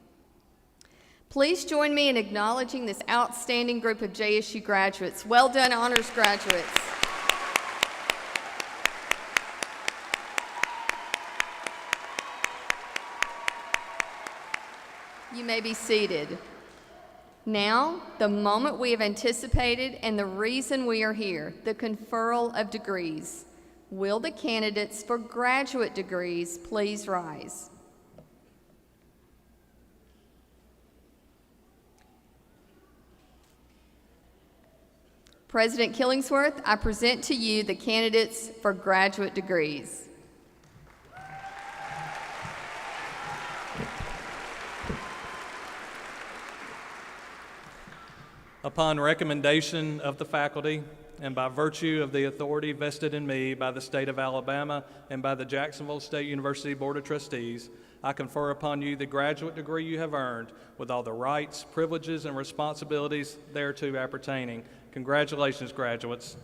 Please join me in acknowledging this outstanding group of JSU graduates. Well done, honors graduates. You may be seated. Now, the moment we have anticipated and the reason we are here, the conferral of degrees. Will the candidates for graduate degrees please rise? President Killingsworth, I present to you the candidates for graduate degrees. Upon recommendation of the faculty and by virtue of the authority vested in me by the state of Alabama and by the Jacksonville State University Board of Trustees, I confer upon you the graduate degree you have earned with all the rights, privileges, and responsibilities thereto appertaining. Congratulations, graduates.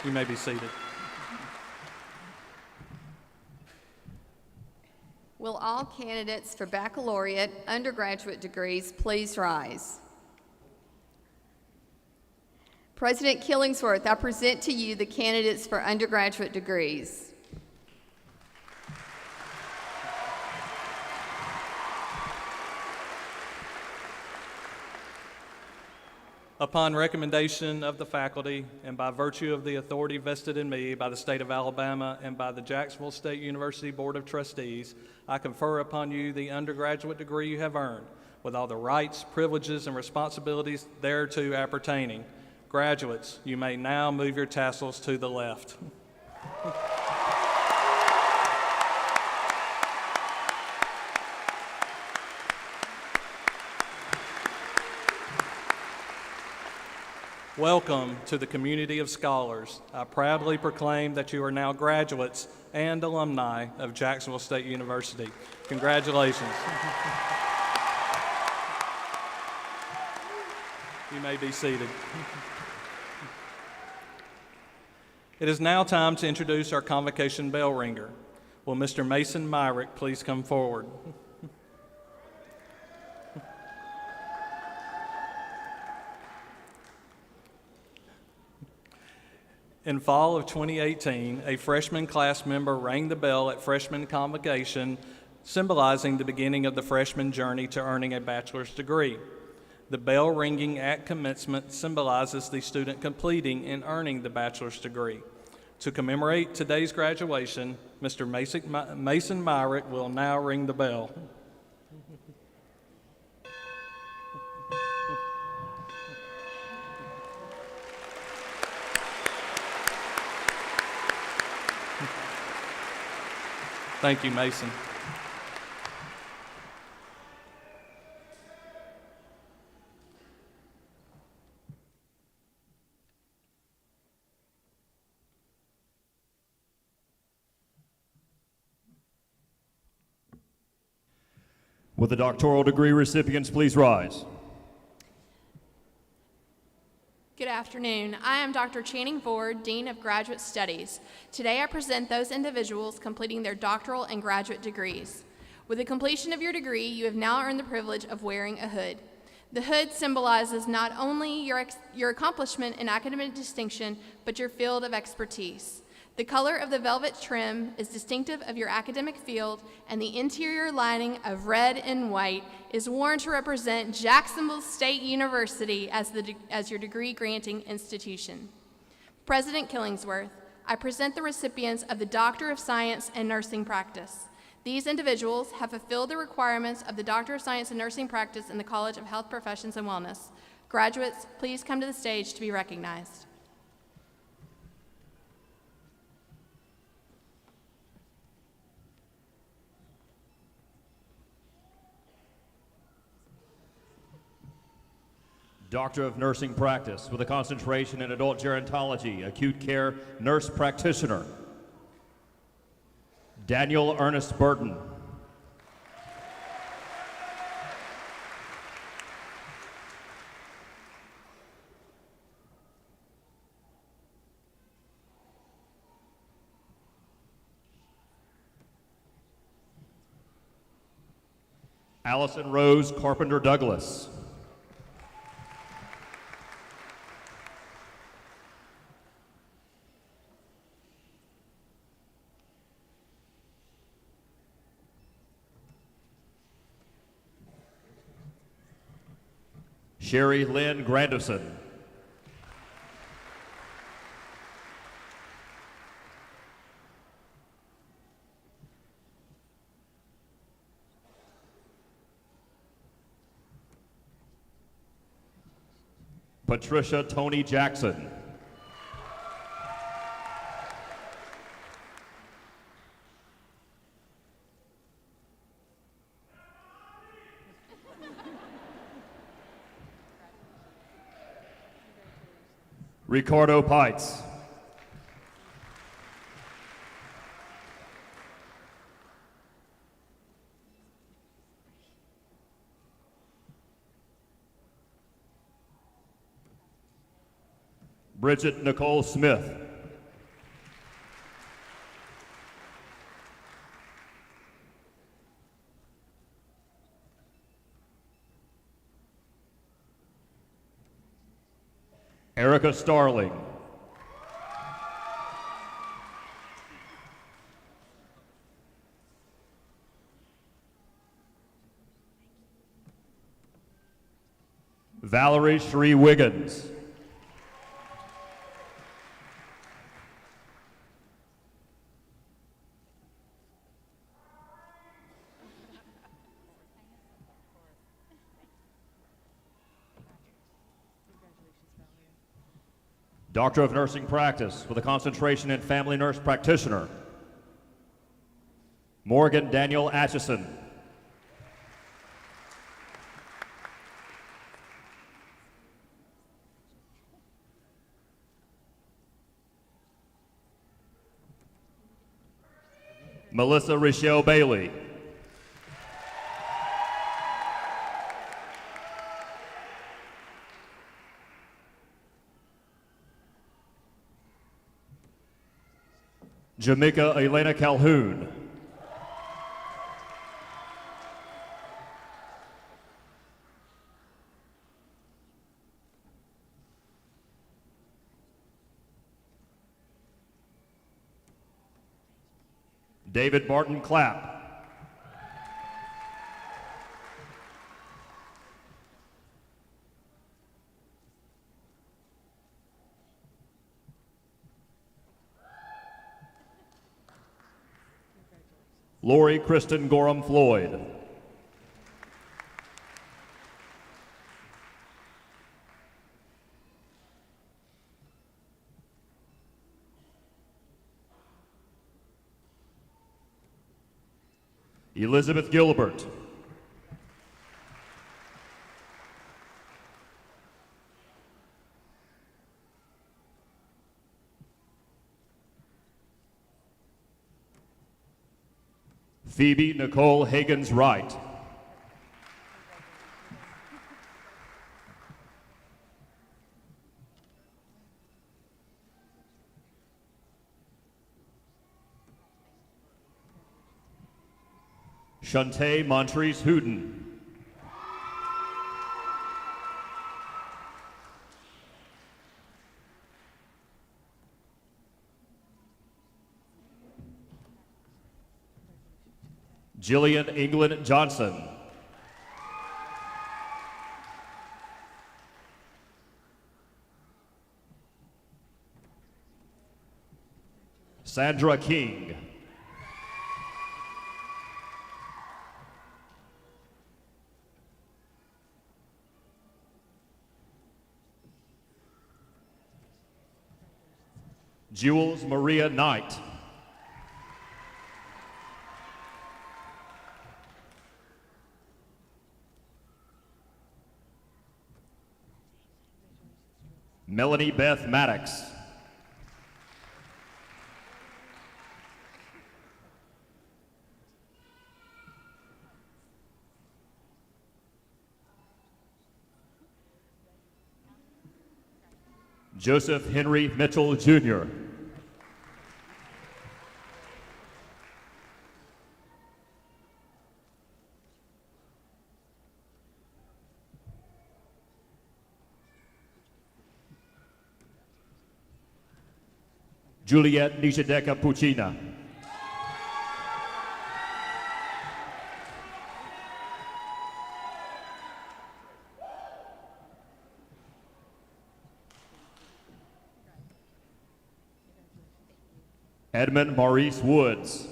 You may be seated. Will all candidates for baccalaureate undergraduate degrees please rise? President Killingsworth, I present to you the candidates for undergraduate degrees. Upon recommendation of the faculty and by virtue of the authority vested in me by the state of Alabama and by the Jacksonville State University Board of Trustees, I confer upon you the undergraduate degree you have earned with all the rights, privileges, and responsibilities thereto appertaining. Graduates, you may now move your tassels to the left. Welcome to the community of scholars. I proudly proclaim that you are now graduates and alumni of Jacksonville State University. Congratulations. You may be seated. It is now time to introduce our convocation bell ringer. Will Mr. Mason Myrick please come forward? In fall of 2018, a freshman class member rang the bell at freshman convocation, symbolizing the beginning of the freshman journey to earning a bachelor's degree. The bell ringing at commencement symbolizes the student completing and earning the bachelor's degree. To commemorate today's graduation, Mr. Mason Myrick will now ring the bell. Thank you, Mason. Will the doctoral degree recipients please rise? Good afternoon. I am Dr. Channing Ford, Dean of Graduate Studies. Today I present those individuals completing their doctoral and graduate degrees. With the completion of your degree, you have now earned the privilege of wearing a hood. The hood symbolizes not only your accomplishment in academic distinction, but your field of expertise. The color of the velvet trim is distinctive of your academic field, and the interior lining of red and white is worn to represent Jacksonville State University as your degree-granting institution. President Killingsworth, I present the recipients of the Doctor of Science in Nursing Practice. These individuals have fulfilled the requirements of the Doctor of Science in Nursing Practice in the College of Health Professions and Wellness. Graduates, please come to the stage to be recognized. Doctor of Nursing Practice with a concentration in adult gerontology, acute care nurse practitioner, Daniel Ernest Burton. Allison Rose Carpenter Douglas. Sherry Lynn Granderson. Patricia Tony Jackson. Ricardo Pites. Bridget Nicole Smith. Erica Starling. Valerie Shree Wiggins. Doctor of Nursing Practice with a concentration in Family Nurse Practitioner, Morgan Daniel Atchison. Melissa Rochelle Bailey. Jamaica Elena Calhoun. David Barton Clapp. Lori Kristen Gorham Floyd. Elizabeth Gilbert. Phoebe Nicole Higgins Wright. Shantae Montrese Hooten. Jillian England Johnson. Sandra King. Jules Maria Knight. Melanie Beth Maddox. Joseph Henry Mitchell, Jr. Juliet Nishideka Puccina. Edmund Maurice Woods.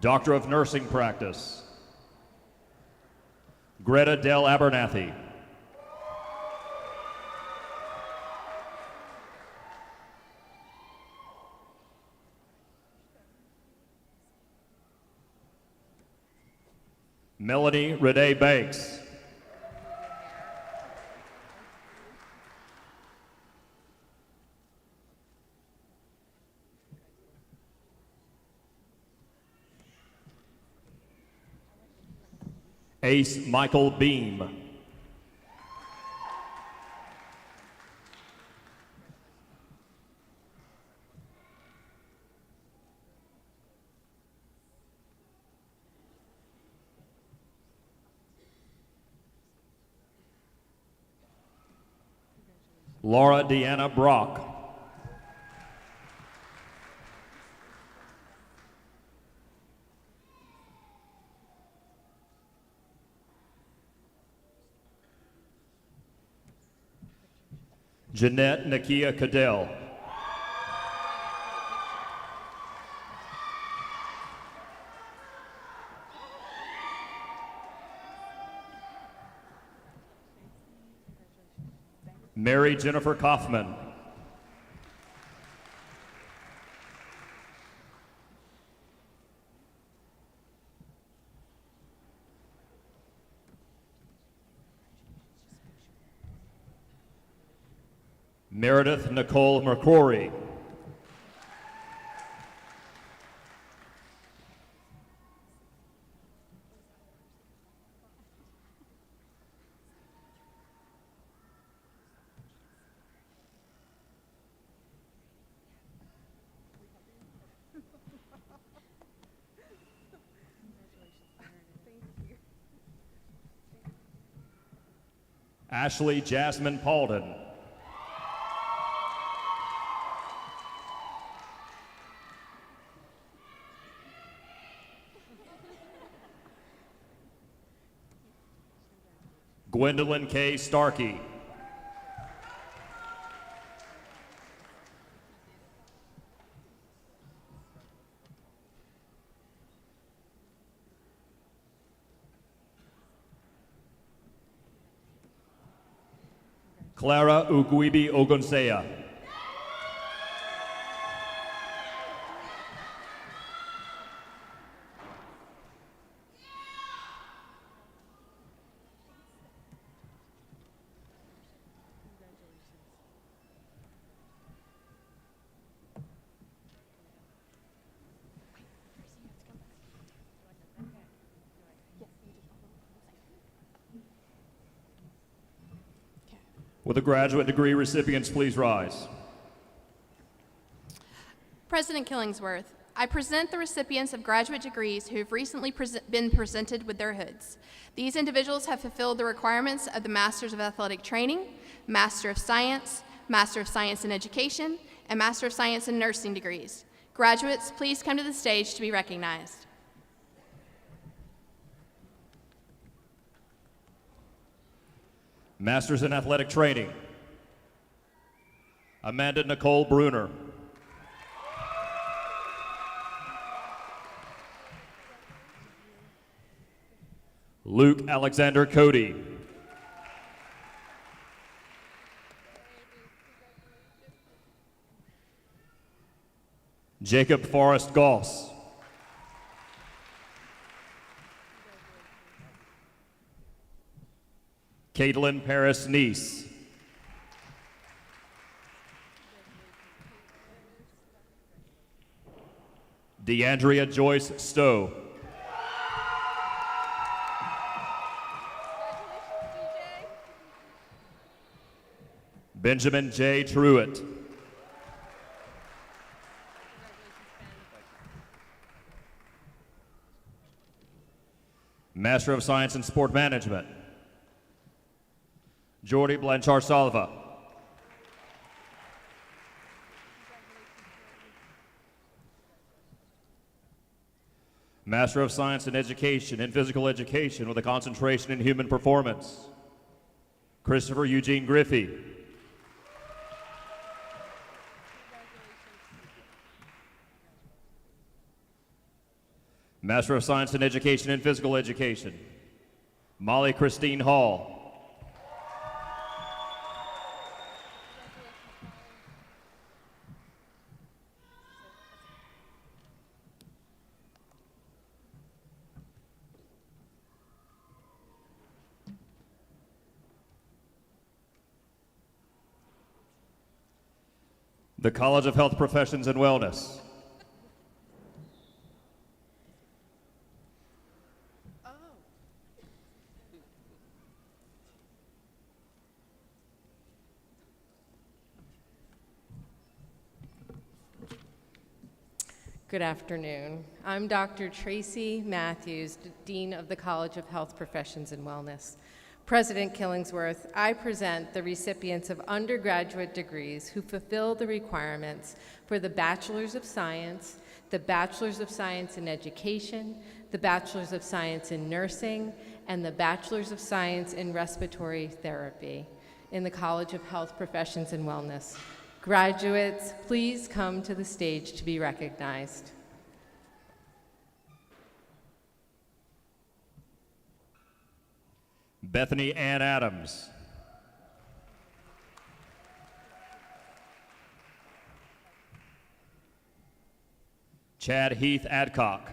Doctor of Nursing Practice, Greta Del Abernathy. Melanie Renee Banks. Ace Michael Beam. Laura Deanna Brock. Jeanette Nakia Cadell. Mary Jennifer Kaufman. Meredith Nicole McCrory. Ashley Jasmine Paulden. Gwendolyn K. Starkey. Clara Uguibi Ogonsea. Will the graduate degree recipients please rise? President Killingsworth, I present the recipients of graduate degrees who have recently been presented with their hoods. These individuals have fulfilled the requirements of the Masters of Athletic Training, Master of Science in Education, and Master of Science in Nursing degrees. Graduates, please come to the stage to be recognized. Masters in Athletic Training, Amanda Nicole Bruner. Luke Alexander Cody. Jacob Forrest Goss. Caitlin Paris Neese. DeAndrea Joyce Stowe. Benjamin J. Truitt. Master of Science in Sport Management, Jordi Blanchard Salva. Master of Science in Education and Physical Education with a concentration in human performance, Christopher Eugene Griffey. Master of Science in Education and Physical Education, Molly Christine Hall. The College of Health Professions and Wellness, Good afternoon. I'm Dr. Tracy Matthews, Dean of the College of Health Professions and Wellness. President Killingsworth, I present the recipients of undergraduate degrees who fulfill the requirements for the Bachelor's of Science, the Bachelor's of Science in Education, the Bachelor's of Science in Nursing, and the Bachelor's of Science in Respiratory Therapy in the College of Health Professions and Wellness. Graduates, please come to the stage to be recognized. Bethany Ann Adams, Chad Heath Adcock,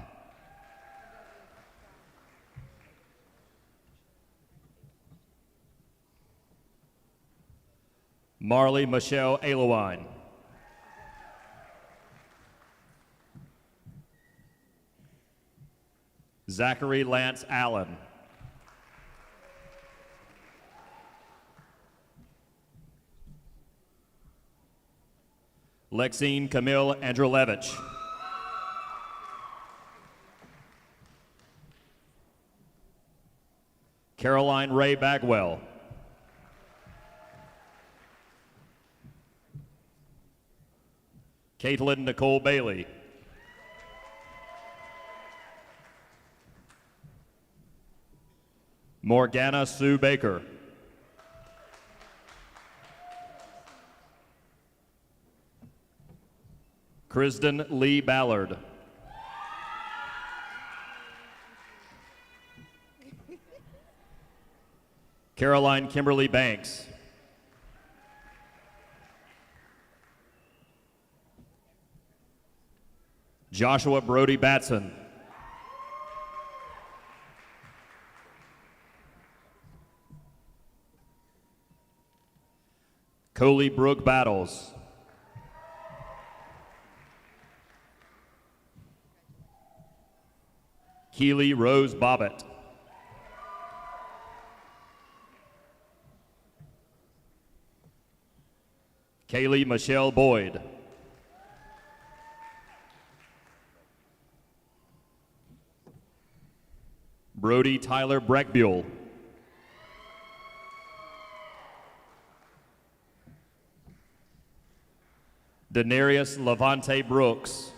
Marley Michelle Alewine, Zachary Lance Allen, Lexine Camille Andrulevich, Caroline Ray Bagwell, Caitlin Nicole Bailey, Morgana Sue Baker, Kristen Lee Ballard, Caroline Kimberly Banks, Joshua Brody Batson, Coley Brooke Battles, Keely Rose Bobbitt, Kaylee Michelle Boyd, Brody Tyler Breckbuell, Denarius Levante Brooks,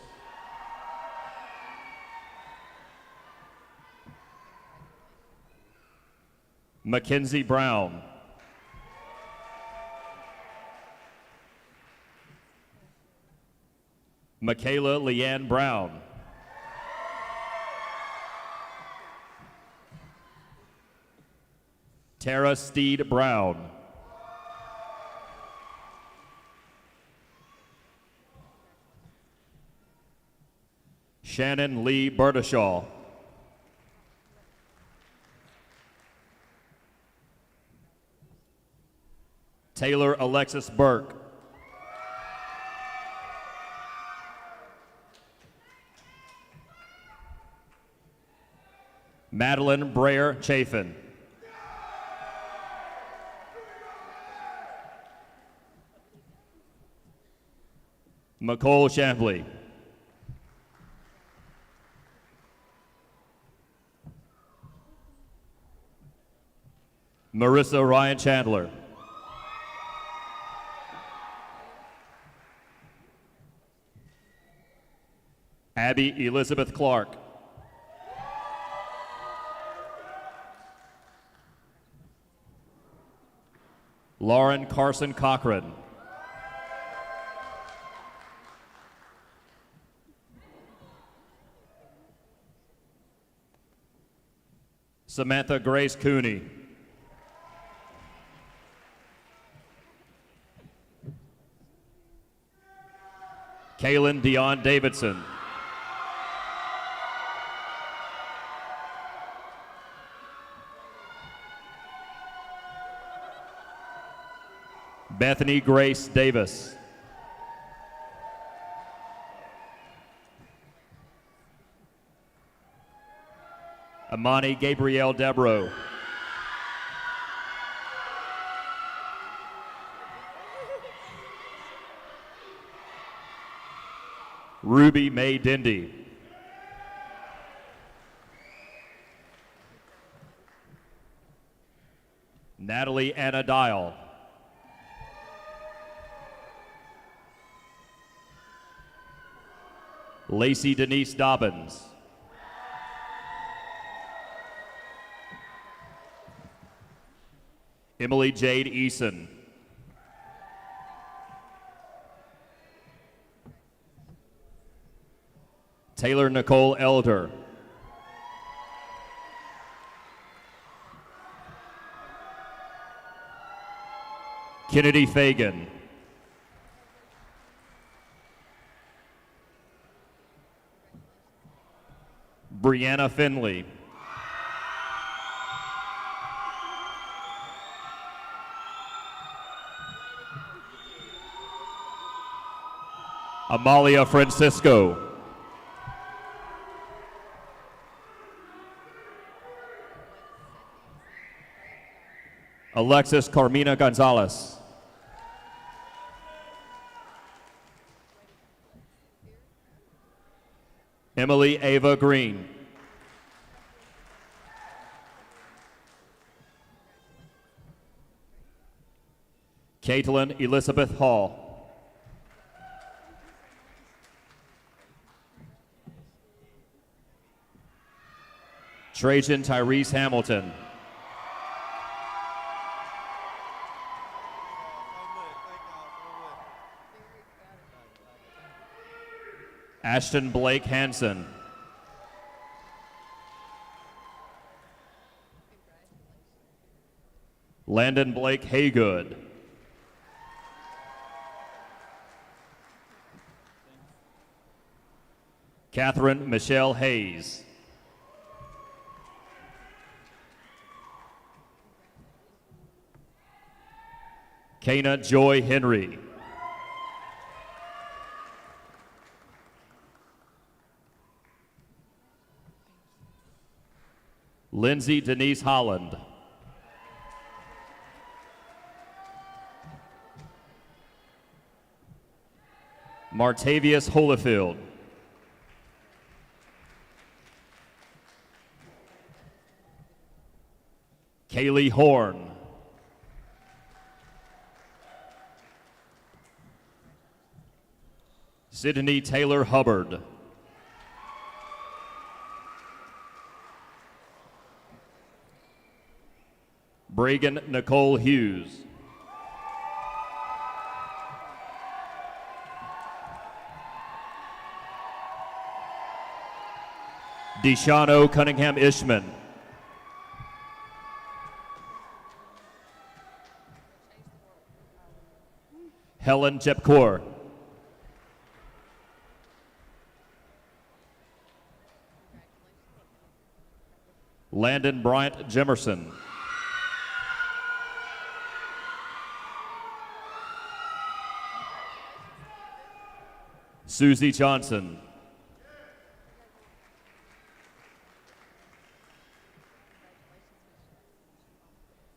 Mackenzie Brown, Michaela Leanne Brown, Tara Steed Brown, Shannon Lee Burdashaw, Taylor Alexis Burke, Madeline Brayer Chafin, McCole Chambley, Marissa Ryan Chandler. Abby Elizabeth Clark. Lauren Carson Cochran. Samantha Grace Cooney. Kaylin Dion Davidson. Bethany Grace Davis. Amani Gabrielle Debro. Ruby Mae Dindy. Natalie Anna Dial. Lacey Denise Dobbins. Emily Jade Eason. Taylor Nicole Elder. Kennedy Fagan. Brianna Finley. Amalia Francisco. Alexis Carmina Gonzalez. Emily Ava Green. Caitlin Elizabeth Hall. Trajan Tyrese Hamilton. Ashton Blake Hansen. Landon Blake Haygood. Catherine Michelle Hayes. Kana Joy Henry. Lindsay Denise Holland. Martavius Holyfield. Kaylee Horn. Sydney Taylor Hubbard. Bregan Nicole Hughes. Deshano Cunningham Ishman. Helen Jepkor. Landon Bryant Jemerson. Susie Johnson.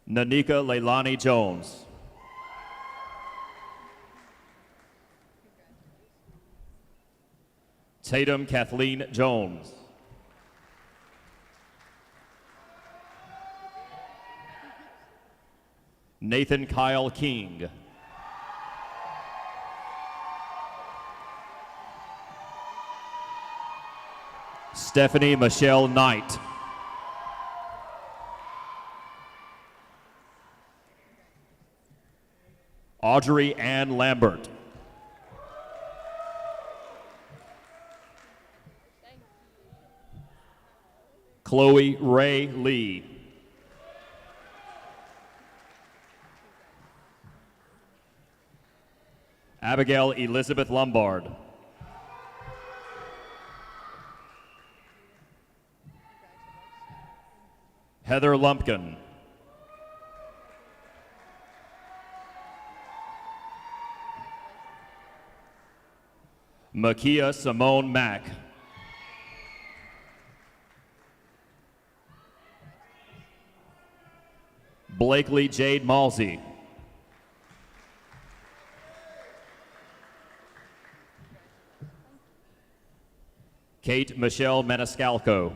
Nanika Leilani Jones. Tatum Kathleen Jones. Nathan Kyle King. Stephanie Michelle Knight. Audrey Ann Lambert. Chloe Ray Lee. Abigail Elizabeth Lombard. Heather Lumpkin. Makia Simone Mack. Blakely Jade Malsey. Kate Michelle Maniscalco.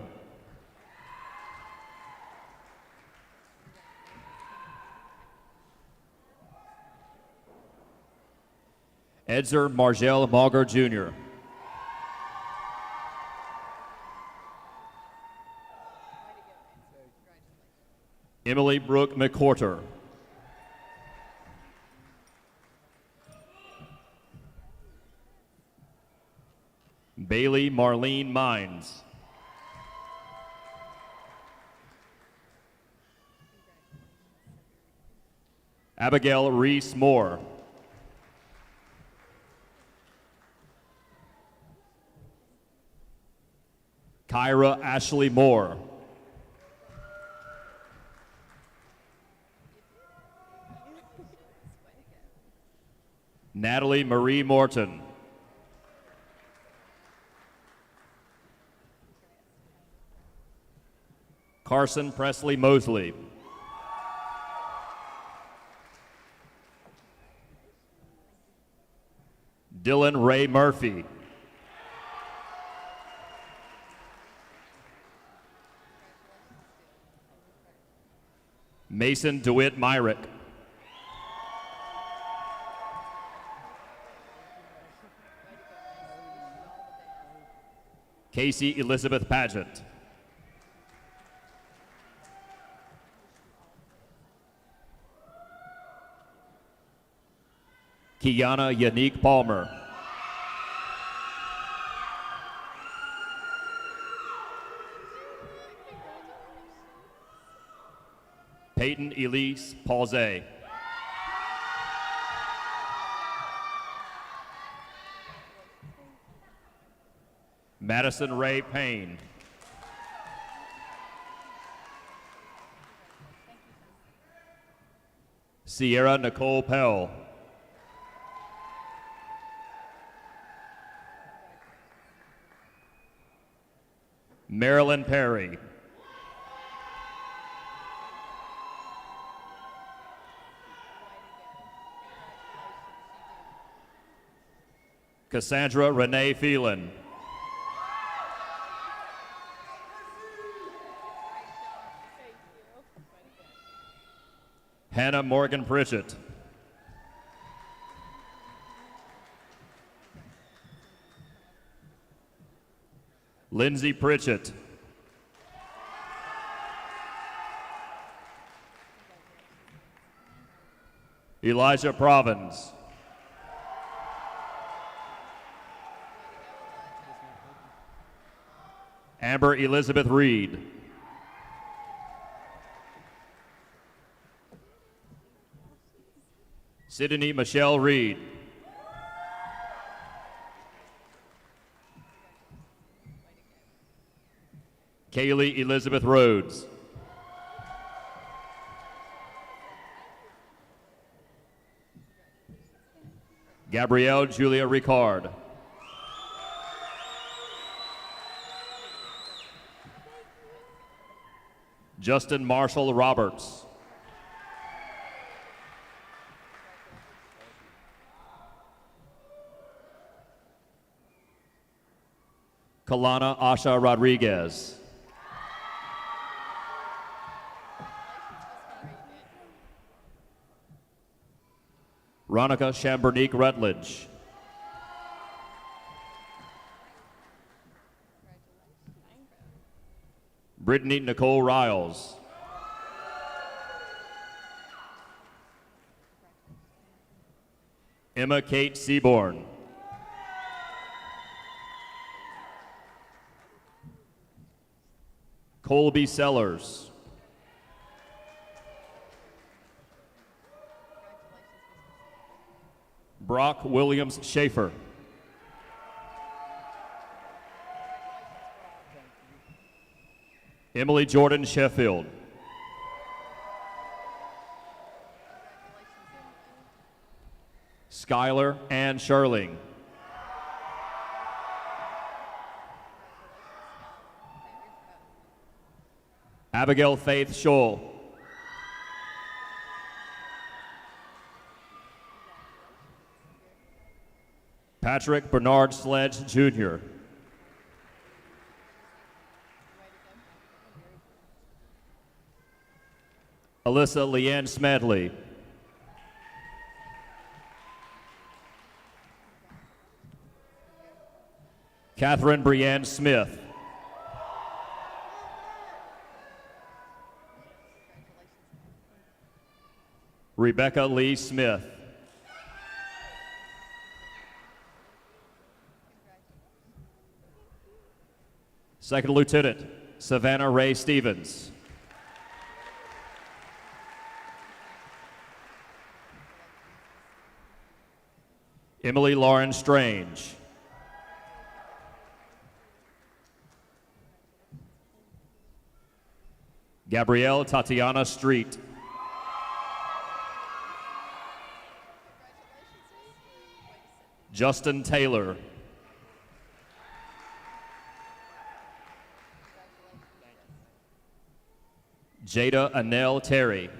Edzer Margel Mauger Jr. Emily Brooke McCorter. Bailey Marlene Mines. Abigail Reese Moore. Kyra Ashley Moore. Natalie Marie Morton. Carson Presley Mosley. Dylan Ray Murphy. Mason DeWitt Myrick. Casey Elizabeth Pageant. Kiana Yannick Palmer. Peyton Elise Pausay. Madison Ray Payne. Sierra Nicole Pell. Marilyn Perry. Cassandra Renee Phelan. Hannah Morgan Pritchett. Lindsay Pritchett. Elijah Provins. Amber Elizabeth Reed. Sydney Michelle Reed. Kaylee Elizabeth Rhodes. Gabrielle Julia Ricard. Justin Marshall Roberts. Kalana Asha Rodriguez. Ronica Chambernique Rutledge. Brittany Nicole Riles. Emma Kate Seaborn. Colby Sellers. Brock Williams Schaefer. Emily Jordan Sheffield. Skylar Ann Sherling. Abigail Faith Scholl. Patrick Bernard Sledge, Jr. Alyssa Leanne Smedley. Catherine Brienne Smith. Rebecca Lee Smith. Second Lieutenant Savannah Ray Stevens. Emily Lauren Strange. Gabrielle Tatiana Street. Justin Taylor. Jada Anel Terry.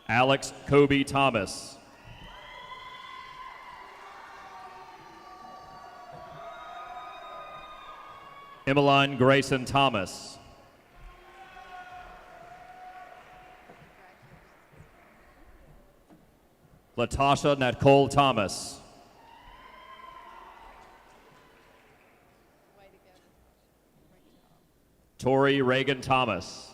Alex Kobe Thomas. Emmeline Grayson Thomas. Latasha Nicole Thomas. Tori Reagan Thomas.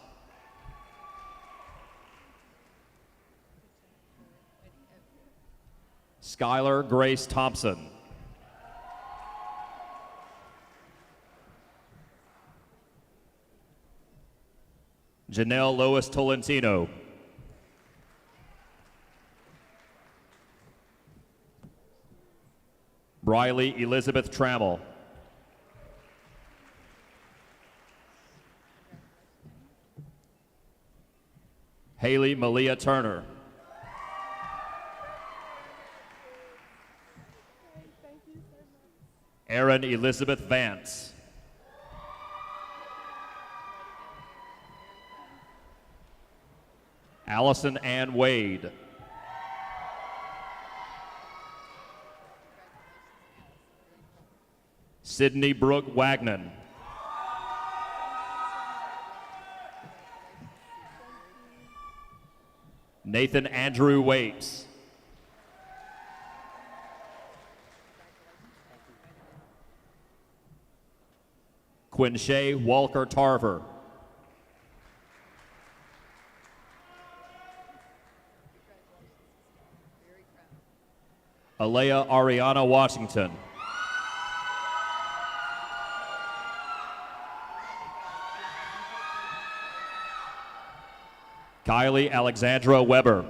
Skylar Grace Thompson. Janelle Lois Tolentino. Briley Elizabeth Trammell. Haley Malia Turner. Erin Elizabeth Vance. Allison Ann Wade. Sydney Brooke Wagnon. Nathan Andrew Waits. Quinshay Walker Tarver. Alea Ariana Washington. Kylie Alexandra Weber.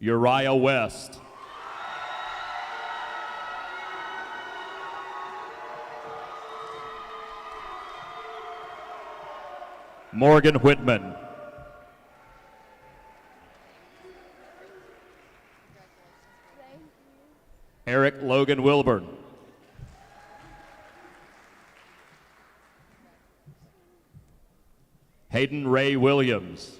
Uriah West. Morgan Whitman. Eric Logan Wilburn. Hayden Ray Williams.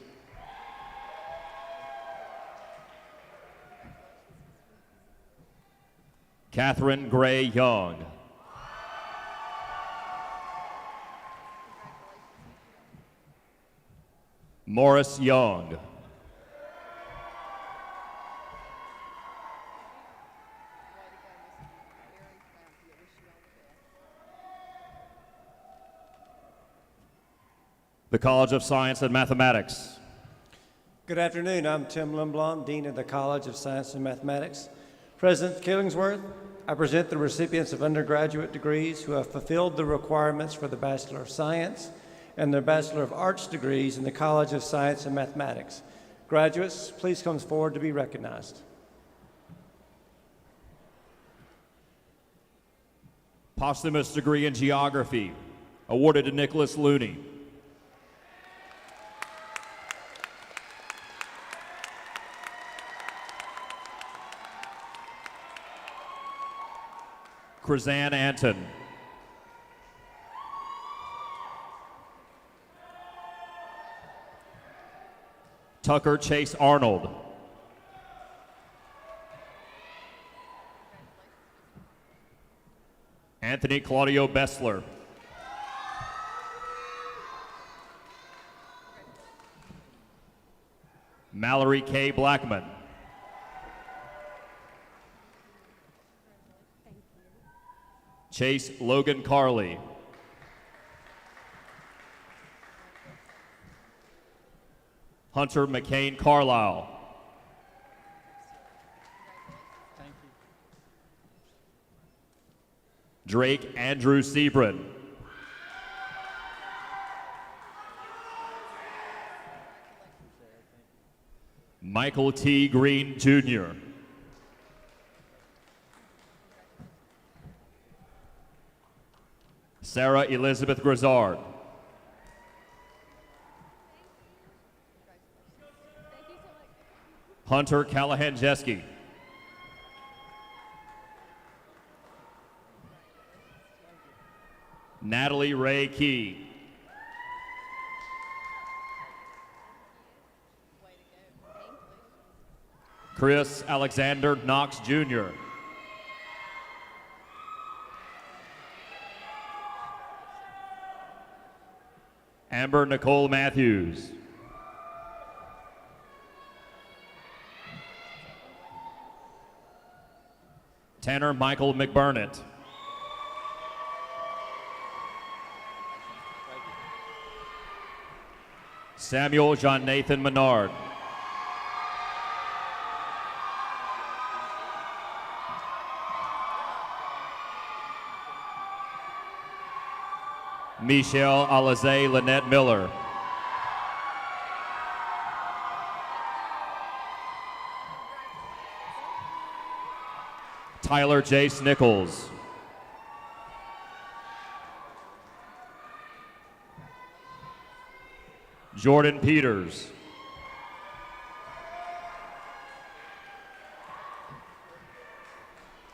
Catherine Gray Young. Morris Young. The College of Science and Mathematics. Good afternoon. I'm Tim Limblom, Dean of the College of Science and Mathematics. President Killingsworth, I present the recipients of undergraduate degrees who have fulfilled the requirements for the Bachelor of Science and their Bachelor of Arts degrees in the College of Science and Mathematics. Graduates, please come forward to be recognized. Posthumous degree in Geography, awarded to Nicholas Looney. Krizan Anton. Tucker Chase Arnold. Anthony Claudio Bessler. Mallory K. Blackman. Chase Logan Carley. Hunter McCain Carlisle. Drake Andrew Sebrin. Michael T. Green Jr. Sarah Elizabeth Grizzard. Hunter Callahan Jeske. Natalie Ray Key. Chris Alexander Knox Jr. Amber Nicole Matthews. Tanner Michael McBurnett. Samuel John Nathan Menard. Michelle Alize Lynette Miller. Tyler Jace Nichols. Jordan Peters.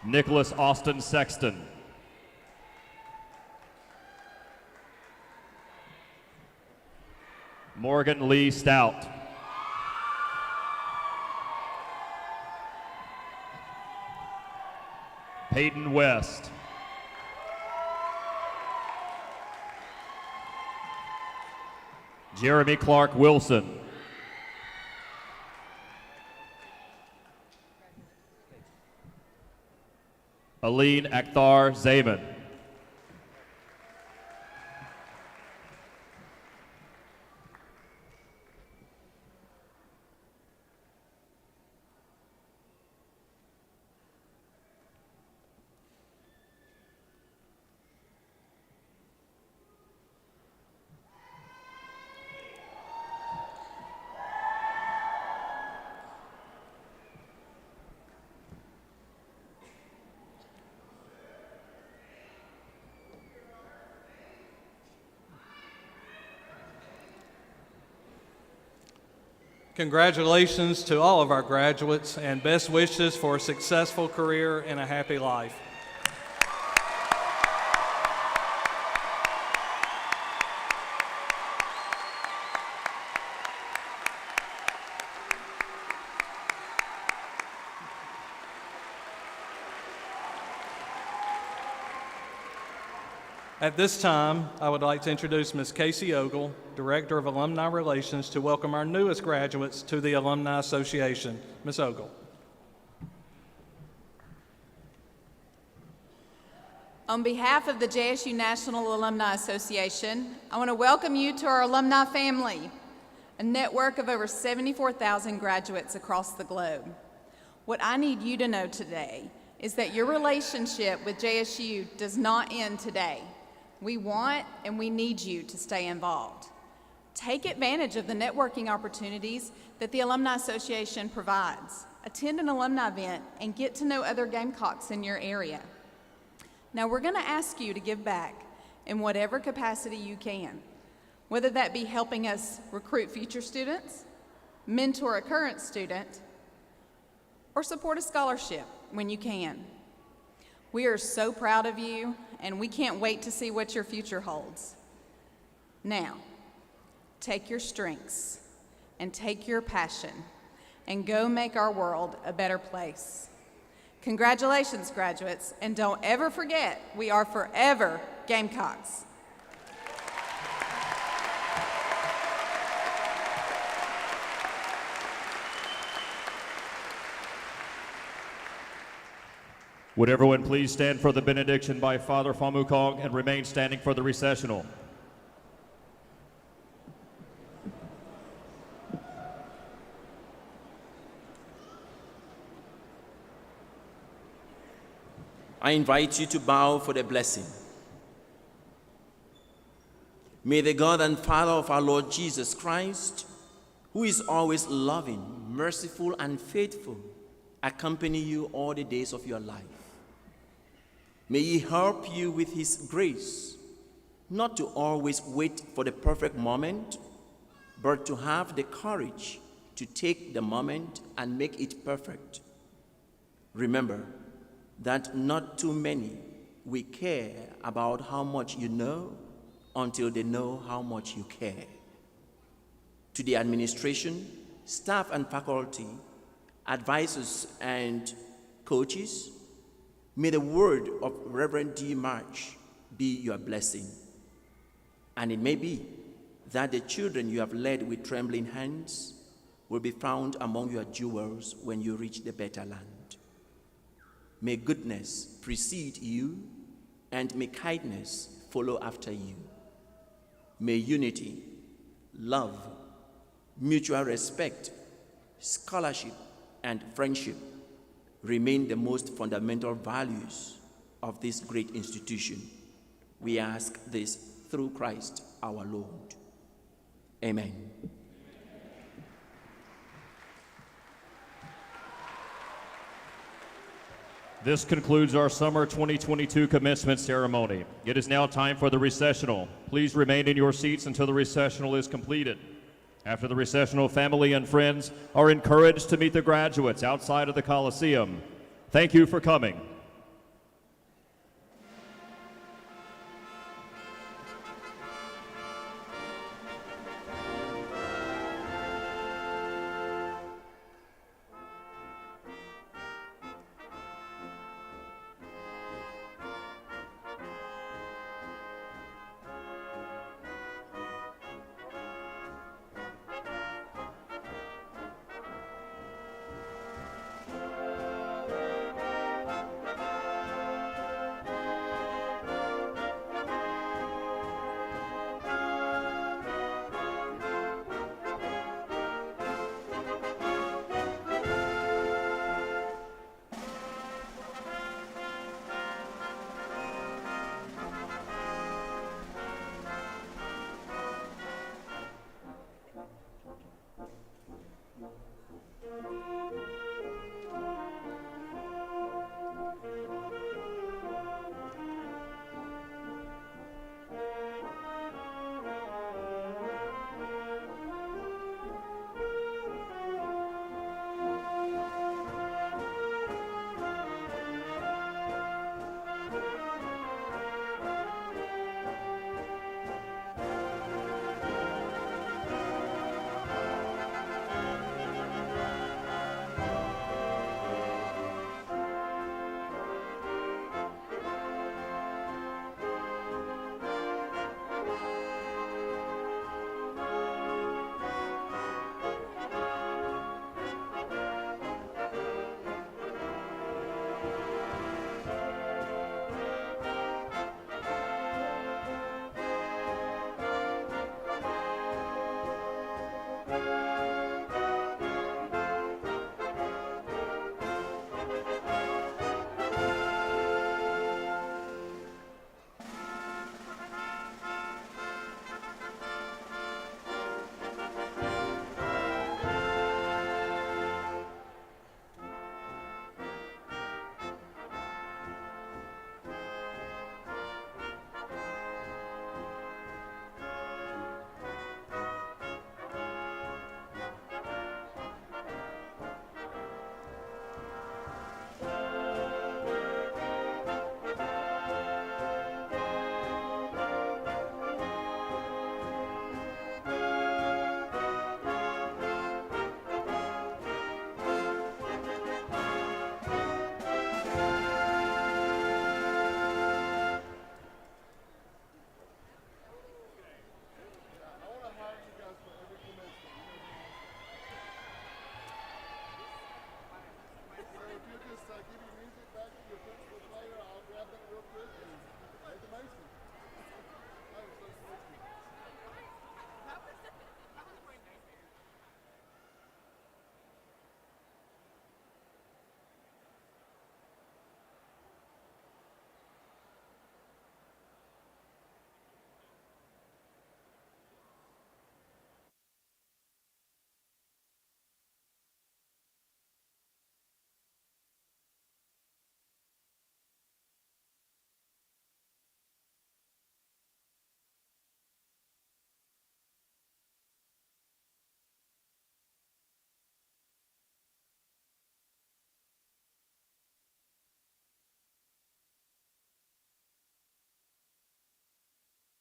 Nicholas Austin Sexton. Morgan Lee Stout. Peyton West. Jeremy Clark Wilson. Aline Akhtar Zaman. Congratulations to all of our graduates and best wishes for a successful career and a happy life. At this time, I would like to introduce Ms. Casey Ogle, Director of Alumni Relations, to welcome our newest graduates to the Alumni Association. Ms. Ogle. On behalf of the JSU National Alumni Association, I want to welcome you to our alumni family, a network of over 74,000 graduates across the globe. What I need you to know today is that your relationship with JSU does not end today. We want and we need you to stay involved. Take advantage of the networking opportunities that the Alumni Association provides. Attend an alumni event and get to know other Gamecocks in your area. Now, we're going to ask you to give back in whatever capacity you can, whether that be helping us recruit future students, mentor a current student, or support a scholarship when you can. We are so proud of you, and we can't wait to see what your future holds. Now, take your strengths and take your passion and go make our world a better place. Congratulations, graduates, and don't ever forget, we are forever Gamecocks. Would everyone please stand for the benediction by Father Famukong and remain standing for the recessional. I invite you to bow for the blessing. May the God and Father of our Lord Jesus Christ, who is always loving, merciful, and faithful, accompany you all the days of your life. May He help you with His grace, not to always wait for the perfect moment, but to have the courage to take the moment and make it perfect. Remember that not too many will care about how much you know until they know how much you care. To the administration, staff and faculty, advisors and coaches, may the word of Reverend D. March be your blessing. And it may be that the children you have led with trembling hands will be found among your jewels when you reach the better land. May goodness precede you, and may kindness follow after you. May unity, love, mutual respect, scholarship, and friendship remain the most fundamental values of this great institution. We ask this through Christ our Lord. Amen. This concludes our summer 2022 commencement ceremony. It is now time for the recessional. Please remain in your seats until the recessional is completed. After the recessional, family and friends are encouraged to meet the graduates outside of the Coliseum. Thank you for coming.